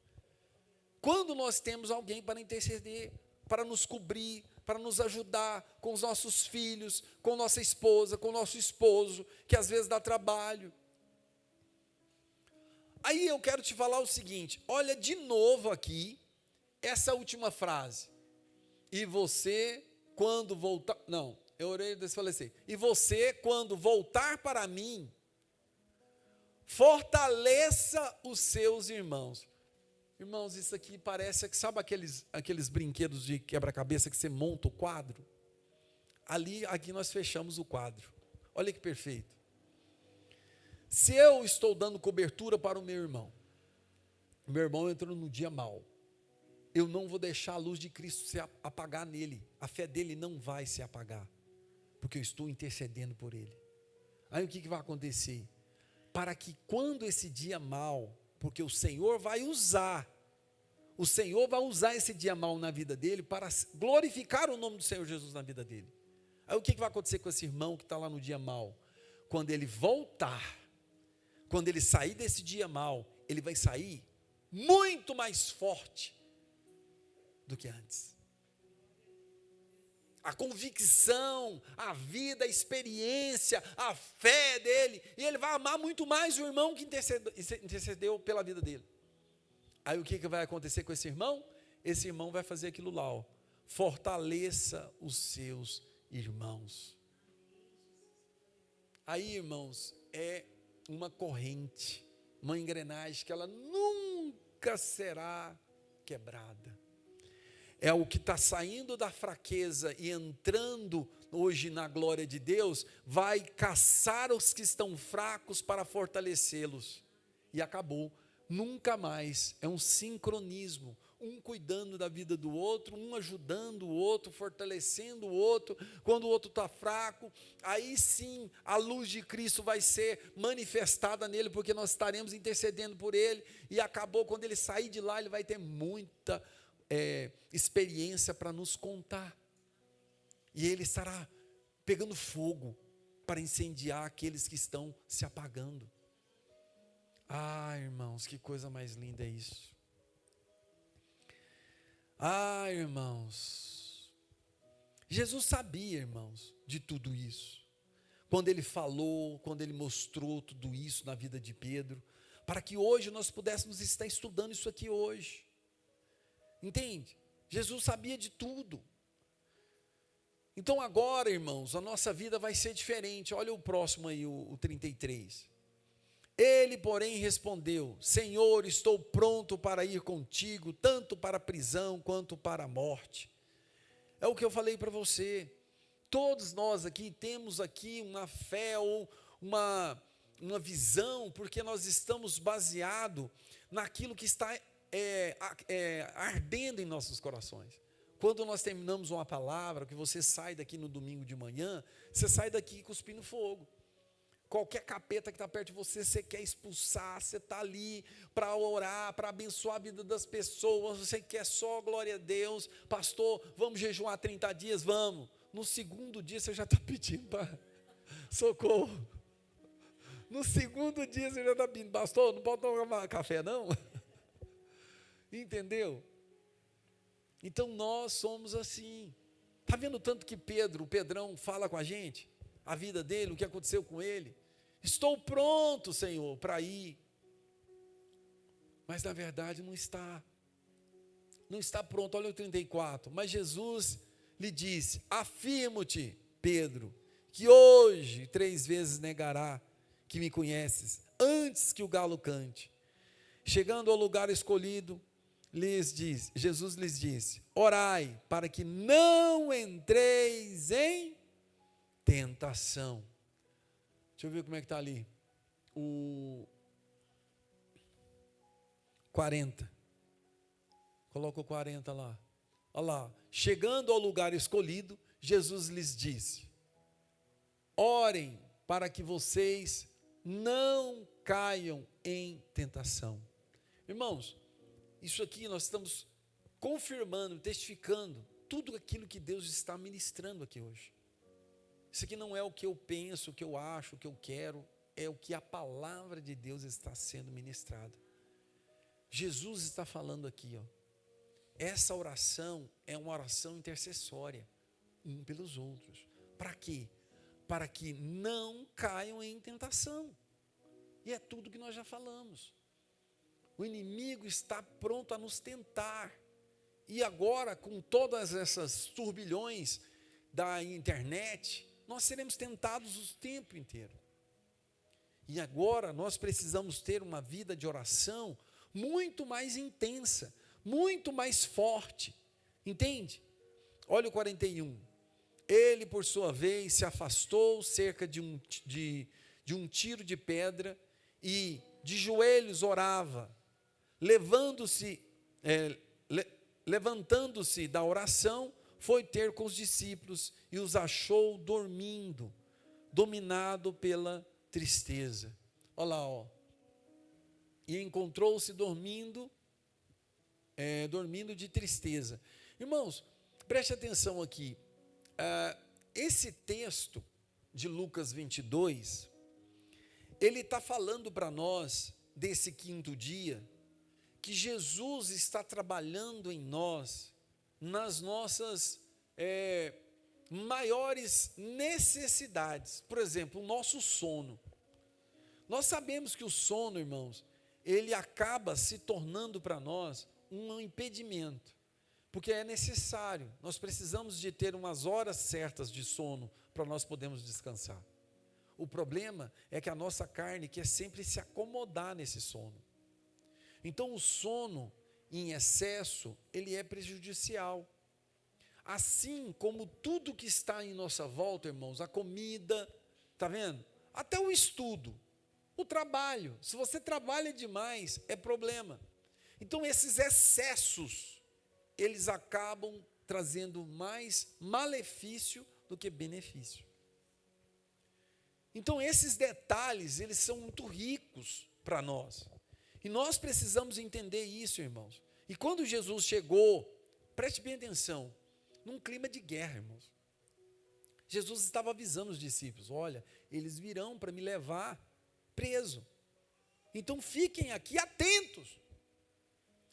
quando nós temos alguém para interceder, para nos cobrir, para nos ajudar com os nossos filhos, com nossa esposa, com nosso esposo, que às vezes dá trabalho. Aí eu quero te falar o seguinte, olha de novo aqui, essa última frase. E você, quando voltar... Não, eu orei e falei assim, e você, quando voltar para mim, fortaleça os seus irmãos. Irmãos, isso aqui parece, sabe aqueles brinquedos de quebra-cabeça que você monta o quadro? Aqui nós fechamos o quadro. Olha que perfeito. Se eu estou dando cobertura para o meu irmão entrou no dia mau, eu não vou deixar a luz de Cristo se apagar nele, a fé dele não vai se apagar, porque eu estou intercedendo por ele. Aí o que vai acontecer? Para que quando esse dia mau, porque o Senhor vai usar esse dia mau na vida dele para glorificar o nome do Senhor Jesus na vida dele. Aí o que vai acontecer com esse irmão que está lá no dia mau? Quando ele voltar, quando ele sair desse dia mau, ele vai sair muito mais forte do que antes. A convicção, a vida, a experiência, a fé dele, e ele vai amar muito mais o irmão que intercedeu pela vida dele. Aí o que vai acontecer com esse irmão? Esse irmão vai fazer aquilo lá, ó, fortaleça os seus irmãos. Aí, irmãos, é uma corrente, uma engrenagem que ela nunca será quebrada. É o que está saindo da fraqueza e entrando hoje na glória de Deus, vai caçar os que estão fracos para fortalecê-los. E acabou. Nunca mais. É um sincronismo. Um cuidando da vida do outro, um ajudando o outro, fortalecendo o outro. Quando o outro está fraco, aí sim a luz de Cristo vai ser manifestada nele, porque nós estaremos intercedendo por ele. E acabou, quando ele sair de lá, ele vai ter muita experiência para nos contar. E ele estará pegando fogo para incendiar aqueles que estão se apagando. Ah, irmãos, que coisa mais linda é isso. Ah, irmãos, Jesus sabia, irmãos, de tudo isso. Quando ele falou, quando ele mostrou tudo isso na vida de Pedro, para que hoje nós pudéssemos estar estudando isso aqui hoje. Entende? Jesus sabia de tudo. Então agora, irmãos, a nossa vida vai ser diferente. Olha o próximo aí, o 33. Ele, porém, respondeu: Senhor, estou pronto para ir contigo, tanto para a prisão quanto para a morte. É o que eu falei para você. Todos nós aqui temos aqui uma fé ou uma visão, porque nós estamos baseados naquilo que está ardendo em nossos corações. Quando nós terminamos uma palavra, que você sai daqui no domingo de manhã, você sai daqui cuspindo fogo. Qualquer capeta que está perto de você, você quer expulsar, você está ali para orar, para abençoar a vida das pessoas, você quer só glória a Deus. Pastor, vamos jejuar 30 dias? Vamos. No segundo dia você já está pedindo para socorro. No segundo dia você já está pedindo: pastor, não pode tomar café não? Entendeu? Então nós somos assim. Está vendo tanto que o Pedrão fala com a gente? A vida dele, o que aconteceu com ele? Estou pronto, Senhor, para ir. Mas na verdade não está. Não está pronto. Olha o 34. Mas Jesus lhe disse: afirmo-te, Pedro, que hoje 3 vezes negará que me conheces, antes que o galo cante. Chegando ao lugar escolhido, Jesus lhes disse: orai para que não entreis em tentação. Deixa eu ver como é que está ali. O 40. Coloca o 40 lá. Olha lá. Chegando ao lugar escolhido, Jesus lhes disse: orem para que vocês não caiam em tentação. Irmãos, isso aqui nós estamos confirmando, testificando tudo aquilo que Deus está ministrando aqui hoje. Isso aqui não é o que eu penso, o que eu acho, o que eu quero, é o que a palavra de Deus está sendo ministrada. Jesus está falando aqui, ó. essa oração é uma oração intercessória, um pelos outros. Para quê? Para que não caiam em tentação. E é tudo que nós já falamos. O inimigo está pronto a nos tentar. E agora, com todas essas turbilhões da internet, nós seremos tentados o tempo inteiro. E agora nós precisamos ter uma vida de oração muito mais intensa, muito mais forte. Entende? Olha o 41. Ele, por sua vez, se afastou cerca de um tiro de pedra e de joelhos orava, levantando-se da oração, foi ter com os discípulos e os achou dormindo, dominado pela tristeza. Olha lá, ó. E encontrou-se dormindo de tristeza. Irmãos, preste atenção aqui. Esse texto de Lucas 22, ele está falando para nós, desse quinto dia, que Jesus está trabalhando em nós, nas nossas maiores necessidades. Por exemplo, o nosso sono. Nós sabemos que o sono, irmãos, ele acaba se tornando para nós um impedimento, porque é necessário, nós precisamos de ter umas horas certas de sono para nós podermos descansar. O problema é que a nossa carne quer sempre se acomodar nesse sono. Então o sono em excesso, ele é prejudicial. Assim como tudo que está em nossa volta, irmãos, a comida, está vendo? Até o estudo, o trabalho. Se você trabalha demais, é problema. Então esses excessos, eles acabam trazendo mais malefício do que benefício. Então esses detalhes, eles são muito ricos para nós. E nós precisamos entender isso, irmãos. E quando Jesus chegou, preste bem atenção, num clima de guerra, irmãos. Jesus estava avisando os discípulos, olha, eles virão para me levar preso. Então fiquem aqui atentos.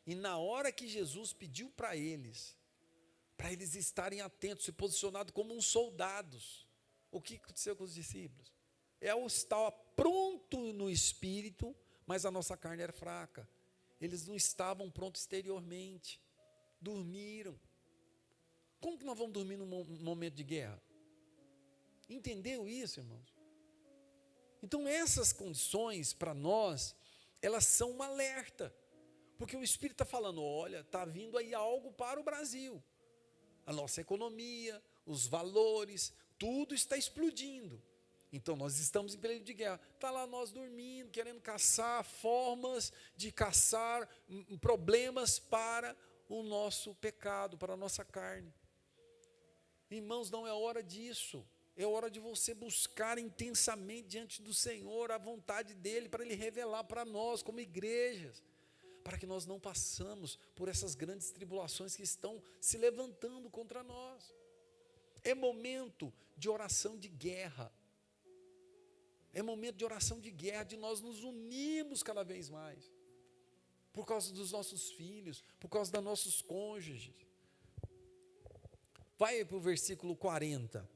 E na hora que Jesus pediu para eles estarem atentos, se posicionados como uns soldados, o que aconteceu com os discípulos? Estava pronto no espírito, mas a nossa carne era fraca. Eles não estavam prontos exteriormente. Dormiram. Como que nós vamos dormir num momento de guerra? Entendeu isso, irmãos? Então essas condições para nós, elas são um alerta. Porque o Espírito está falando, olha, está vindo aí algo para o Brasil. A nossa economia, os valores, tudo está explodindo. Então nós estamos em período de guerra. Está lá nós dormindo, querendo caçar formas de caçar problemas para o nosso pecado, para a nossa carne. Irmãos, não é hora disso. É hora de você buscar intensamente diante do Senhor a vontade dEle, para Ele revelar para nós como igrejas, para que nós não passamos por essas grandes tribulações que estão se levantando contra nós. É momento de oração de guerra. É momento de oração de guerra, de nós nos unirmos cada vez mais. Por causa dos nossos filhos, por causa dos nossos cônjuges. Vai para o versículo 40.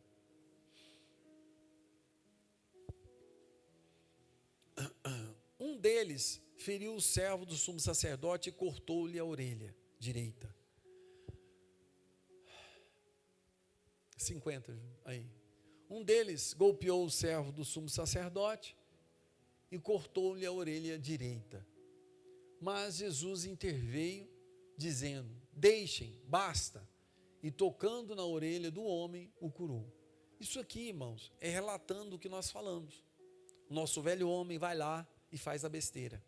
Um deles feriu o servo do sumo sacerdote e cortou-lhe a orelha direita. 50 aí. Um deles golpeou o servo do sumo sacerdote e cortou-lhe a orelha direita. Mas Jesus interveio, dizendo, deixem, basta. E tocando na orelha do homem, o curou. Isso aqui, irmãos, é relatando o que nós falamos. O nosso velho homem vai lá e faz a besteira.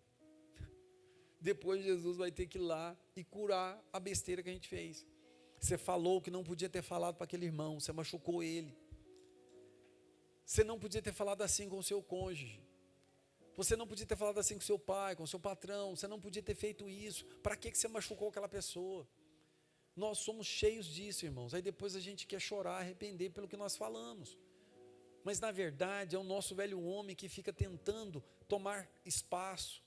Depois Jesus vai ter que ir lá e curar a besteira que a gente fez. Você falou que não podia ter falado para aquele irmão, você machucou ele. Você não podia ter falado assim com o seu cônjuge. Você não podia ter falado assim com o seu pai, com o seu patrão. Você não podia ter feito isso. Para que você machucou aquela pessoa? Nós somos cheios disso, irmãos. Aí depois a gente quer chorar, arrepender pelo que nós falamos. Mas na verdade é o nosso velho homem que fica tentando tomar espaço.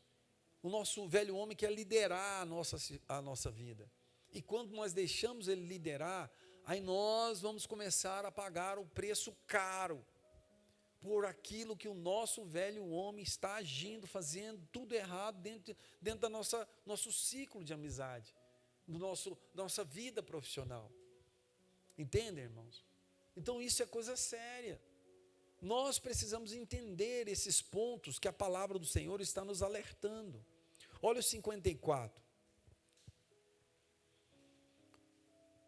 O nosso velho homem quer liderar a nossa vida. E quando nós deixamos ele liderar, aí nós vamos começar a pagar o preço caro por aquilo que o nosso velho homem está agindo, fazendo tudo errado dentro da nosso ciclo de amizade, nossa vida profissional. Entendem, irmãos? Então isso é coisa séria. Nós precisamos entender esses pontos que a palavra do Senhor está nos alertando. Olha o 54.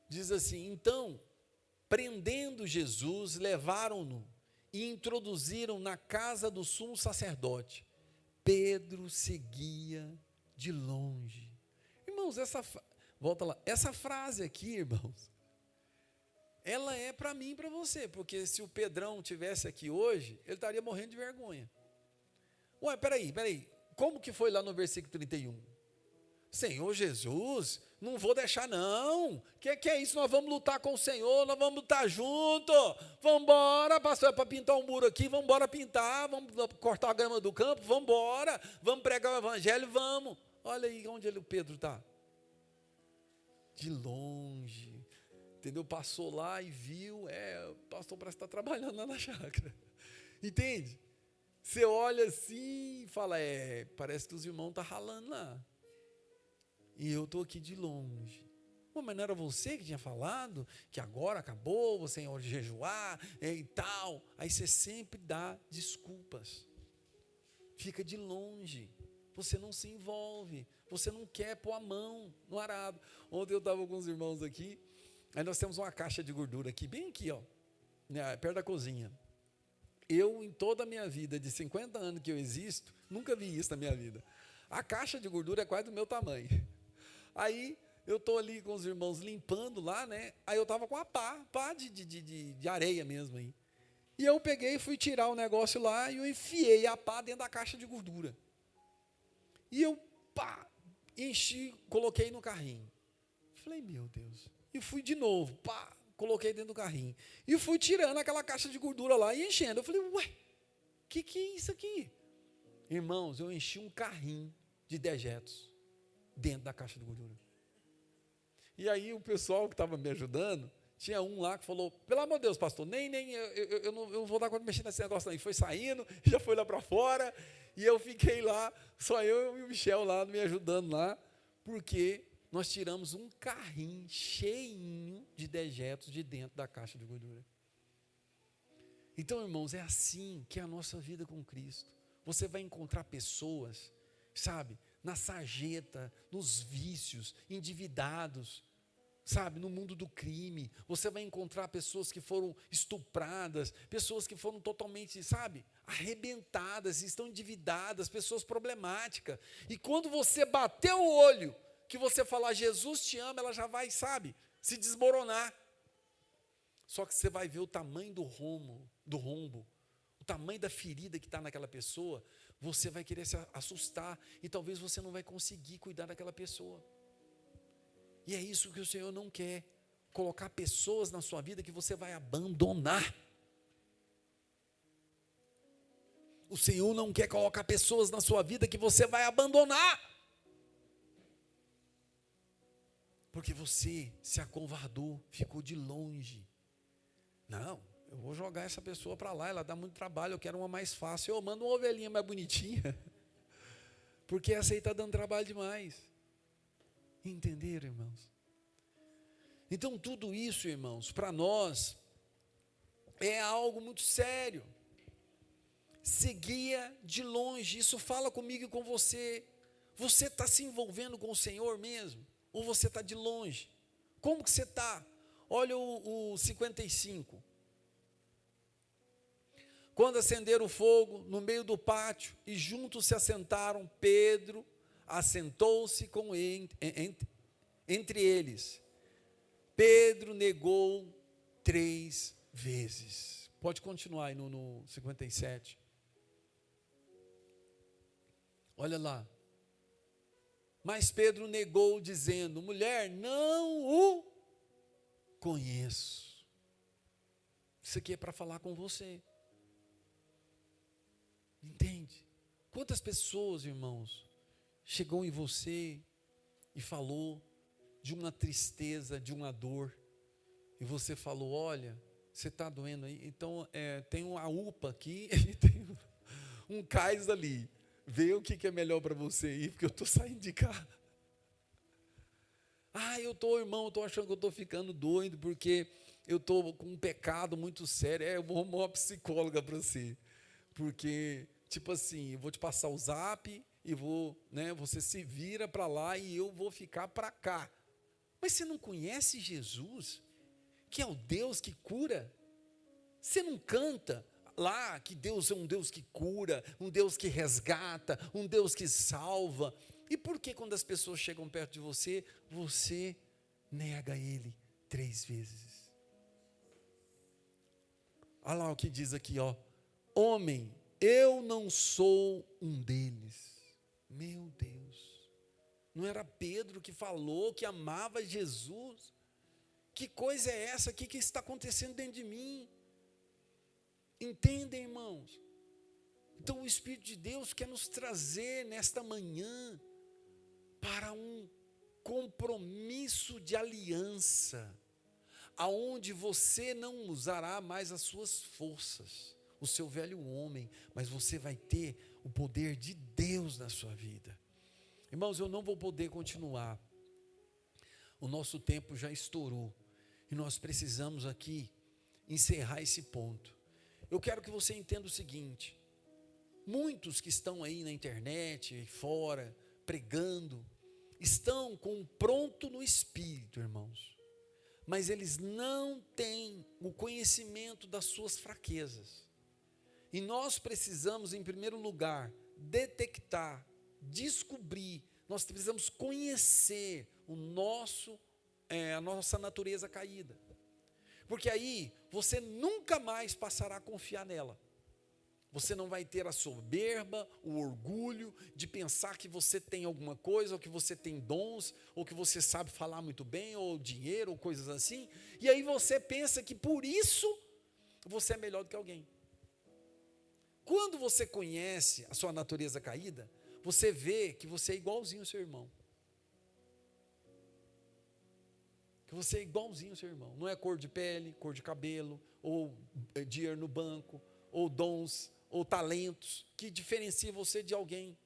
Diz assim: então, prendendo Jesus, levaram-no e introduziram na casa do sumo sacerdote. Pedro seguia de longe. Irmãos, volta lá, essa frase aqui, irmãos, ela é para mim e para você, porque se o Pedrão tivesse aqui hoje, ele estaria morrendo de vergonha. Ué, peraí, como que foi lá no versículo 31? Senhor Jesus, não vou deixar não, que é isso, nós vamos lutar com o Senhor, nós vamos lutar junto, vamos embora, pastor, é para pintar um muro aqui, vamos embora pintar, vamos cortar a grama do campo, vamos embora, vamos pregar o evangelho, vamos. Olha aí onde o Pedro está, de longe, entendeu? Passou lá e viu, o pastor parece que está trabalhando lá na chácara, entende? Você olha assim e fala, parece que os irmãos estão ralando lá. E eu estou aqui de longe. Mas não era você que tinha falado que agora acabou, você ia jejuar e tal. Aí você sempre dá desculpas. Fica de longe. Você não se envolve. Você não quer pôr a mão no arado. Ontem eu estava com os irmãos aqui. Aí nós temos uma caixa de gordura aqui, bem aqui, ó, perto da cozinha. Eu, em toda a minha vida, de 50 anos que eu existo, nunca vi isso na minha vida. A caixa de gordura é quase do meu tamanho. Aí eu estou ali com os irmãos limpando lá, né? Aí eu estava com a pá de areia mesmo aí. E eu peguei e fui tirar o negócio lá e eu enfiei a pá dentro da caixa de gordura. E eu, enchi, coloquei no carrinho. Falei, meu Deus. E fui de novo, coloquei dentro do carrinho. E fui tirando aquela caixa de gordura lá e enchendo. Eu falei, ué, que é isso aqui? Irmãos, eu enchi um carrinho de dejetos dentro da caixa de gordura. E aí o pessoal que estava me ajudando, tinha um lá que falou, pelo amor de Deus, pastor, eu não vou dar conta de mexer nesse negócio não. E foi saindo, já foi lá para fora, e eu fiquei lá, só eu e o Michel lá, me ajudando lá, porque nós tiramos um carrinho cheinho de dejetos de dentro da caixa de gordura. Então, irmãos, é assim que é a nossa vida com Cristo. Você vai encontrar pessoas, sabe, na sarjeta, nos vícios, endividados, sabe, no mundo do crime. Você vai encontrar pessoas que foram estupradas, pessoas que foram totalmente, sabe, arrebentadas, estão endividadas, pessoas problemáticas. E quando você bater o olho, que você falar, Jesus te ama, ela já vai, sabe, se desmoronar. Só que você vai ver o tamanho do rombo, o tamanho da ferida que está naquela pessoa, você vai querer se assustar e talvez você não vai conseguir cuidar daquela pessoa. E é isso que o Senhor não quer, colocar pessoas na sua vida que você vai abandonar. O Senhor não quer colocar pessoas na sua vida que você vai abandonar. Porque você se acovardou, ficou de longe. Não, eu vou jogar essa pessoa para lá, ela dá muito trabalho, eu quero uma mais fácil, eu mando uma ovelhinha mais bonitinha, porque essa aí está dando trabalho demais. Entenderam, irmãos? Então tudo isso, irmãos, para nós, é algo muito sério. Seguia de longe, isso fala comigo e com você. Você está se envolvendo com o Senhor mesmo? Ou você está de longe? Como que você está? Olha o 55. Quando acenderam o fogo no meio do pátio e juntos se assentaram, Pedro assentou-se com entre eles. Pedro negou 3 vezes. Pode continuar aí no 57. Olha lá. Mas Pedro negou, dizendo, mulher, não o conheço. Isso aqui é para falar com você. Entende? Quantas pessoas, irmãos, chegou em você e falou de uma tristeza, de uma dor, e você falou, olha, você está doendo aí, então tem uma UPA aqui e tem um cais ali, vê o que é melhor para você aí, porque eu estou saindo de cá. Irmão, eu estou achando que eu estou ficando doido, porque eu estou com um pecado muito sério. Eu vou arrumar uma psicóloga para você, porque, tipo assim, eu vou te passar o zap, e você se vira para lá, e eu vou ficar para cá. Mas você não conhece Jesus, que é o Deus que cura? Você não canta lá que Deus é um Deus que cura, um Deus que resgata, um Deus que salva? E por que quando as pessoas chegam perto de você, você nega Ele 3 vezes? Olha lá o que diz aqui, ó. Homem, eu não sou um deles. Meu Deus. Não era Pedro que falou que amava Jesus? Que coisa é essa? O que está acontecendo dentro de mim? Entendem, irmãos? Então o Espírito de Deus quer nos trazer nesta manhã para um compromisso de aliança, aonde você não usará mais as suas forças, o seu velho homem, mas você vai ter o poder de Deus na sua vida. Irmãos, eu não vou poder continuar, o nosso tempo já estourou, e nós precisamos aqui encerrar esse ponto. Eu quero que você entenda o seguinte: muitos que estão aí na internet, fora, pregando, estão com um pronto no espírito, irmãos, mas eles não têm o conhecimento das suas fraquezas. E nós precisamos, em primeiro lugar, detectar, descobrir, nós precisamos conhecer a nossa natureza caída. Porque aí você nunca mais passará a confiar nela. Você não vai ter a soberba, o orgulho de pensar que você tem alguma coisa, ou que você tem dons, ou que você sabe falar muito bem, ou dinheiro, ou coisas assim. E aí você pensa que por isso você é melhor do que alguém. Quando você conhece a sua natureza caída, você vê que você é igualzinho ao seu irmão. Que você é igualzinho ao seu irmão. Não é cor de pele, cor de cabelo, ou dinheiro no banco, ou dons, ou talentos, que diferencia você de alguém.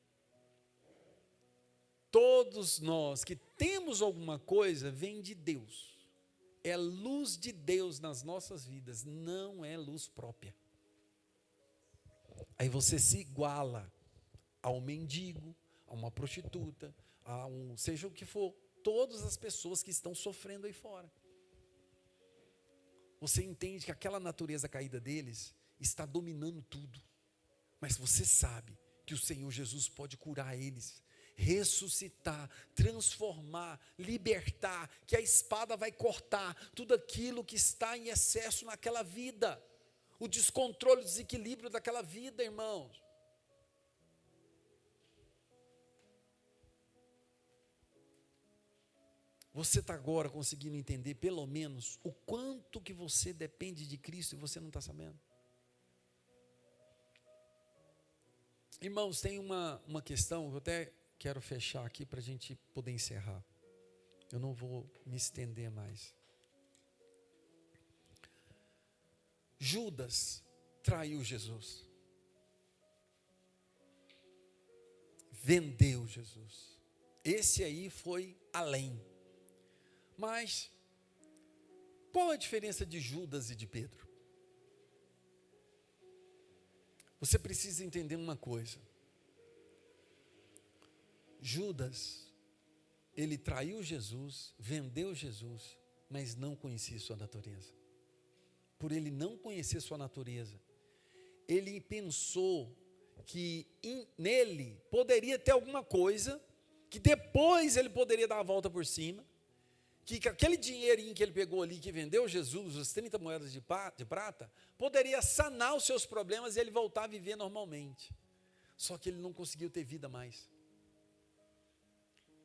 Todos nós que temos alguma coisa, vem de Deus. É luz de Deus nas nossas vidas, não é luz própria. Aí você se iguala ao mendigo, a uma prostituta, seja o que for, todas as pessoas que estão sofrendo aí fora. Você entende que aquela natureza caída deles está dominando tudo. Mas você sabe que o Senhor Jesus pode curar eles, ressuscitar, transformar, libertar, que a espada vai cortar tudo aquilo que está em excesso naquela vida, o descontrole, o desequilíbrio daquela vida, irmãos. Você está agora conseguindo entender pelo menos o quanto que você depende de Cristo e você não está sabendo? Irmãos, tem uma questão que eu até quero fechar aqui para a gente poder encerrar. Eu não vou me estender mais. Judas traiu Jesus. Vendeu Jesus. Esse aí foi além. Mas qual a diferença de Judas e de Pedro? Você precisa entender uma coisa. Judas, ele traiu Jesus, vendeu Jesus, mas não conhecia sua natureza. Por ele não conhecer sua natureza, ele pensou que nele poderia ter alguma coisa, que depois ele poderia dar a volta por cima, que aquele dinheirinho que ele pegou ali, que vendeu Jesus, as 30 moedas de prata, poderia sanar os seus problemas e ele voltar a viver normalmente. Só que ele não conseguiu ter vida mais.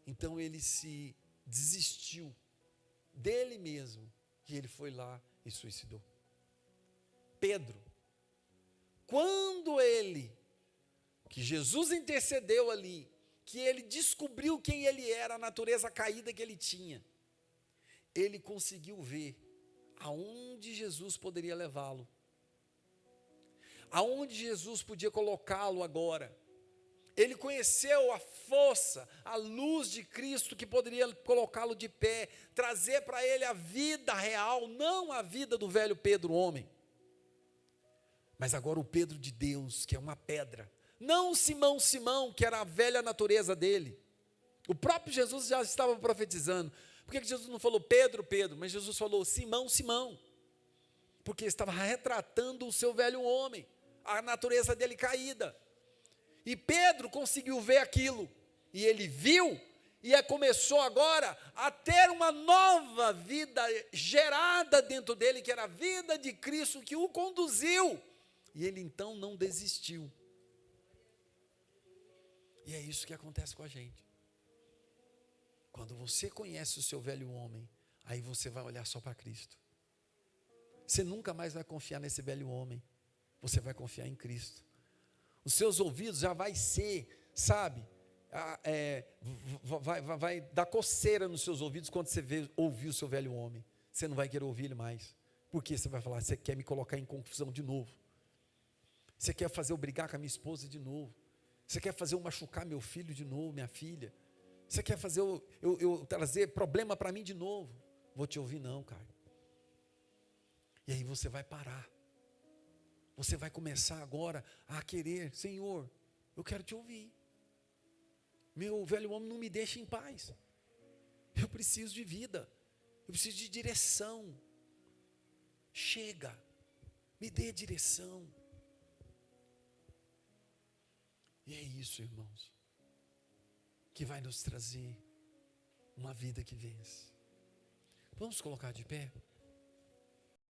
Então ele se desistiu dele mesmo, e ele foi lá e suicidou. Pedro, quando que Jesus intercedeu ali, que ele descobriu quem ele era, a natureza caída que ele tinha, ele conseguiu ver aonde Jesus poderia levá-lo, aonde Jesus podia colocá-lo agora. Ele conheceu a força, a luz de Cristo que poderia colocá-lo de pé, trazer para ele a vida real, não a vida do velho Pedro, homem, mas agora o Pedro de Deus, que é uma pedra, não o Simão, que era a velha natureza dele. O próprio Jesus já estava profetizando. Por que Jesus não falou Pedro, mas Jesus falou Simão, porque estava retratando o seu velho homem, a natureza dele caída. E Pedro conseguiu ver aquilo, e ele viu, e começou agora a ter uma nova vida gerada dentro dele, que era a vida de Cristo que o conduziu, e ele então não desistiu. E é isso que acontece com a gente. Quando você conhece o seu velho homem, aí você vai olhar só para Cristo. Você nunca mais vai confiar nesse velho homem, você vai confiar em Cristo. Os seus ouvidos já vai ser, sabe, vai dar coceira nos seus ouvidos quando você ouvir o seu velho homem. Você não vai querer ouvir ele mais, porque você vai falar, você quer me colocar em confusão de novo, você quer fazer eu brigar com a minha esposa de novo, você quer fazer eu machucar meu filho de novo, minha filha, você quer fazer eu trazer problema para mim de novo. Vou te ouvir não, cara. E aí você vai parar. Você vai começar agora a querer, Senhor, eu quero te ouvir. Meu velho homem não me deixa em paz. Eu preciso de vida. Eu preciso de direção. Chega, me dê direção. E é isso, irmãos, que vai nos trazer uma vida que vence. Vamos colocar de pé?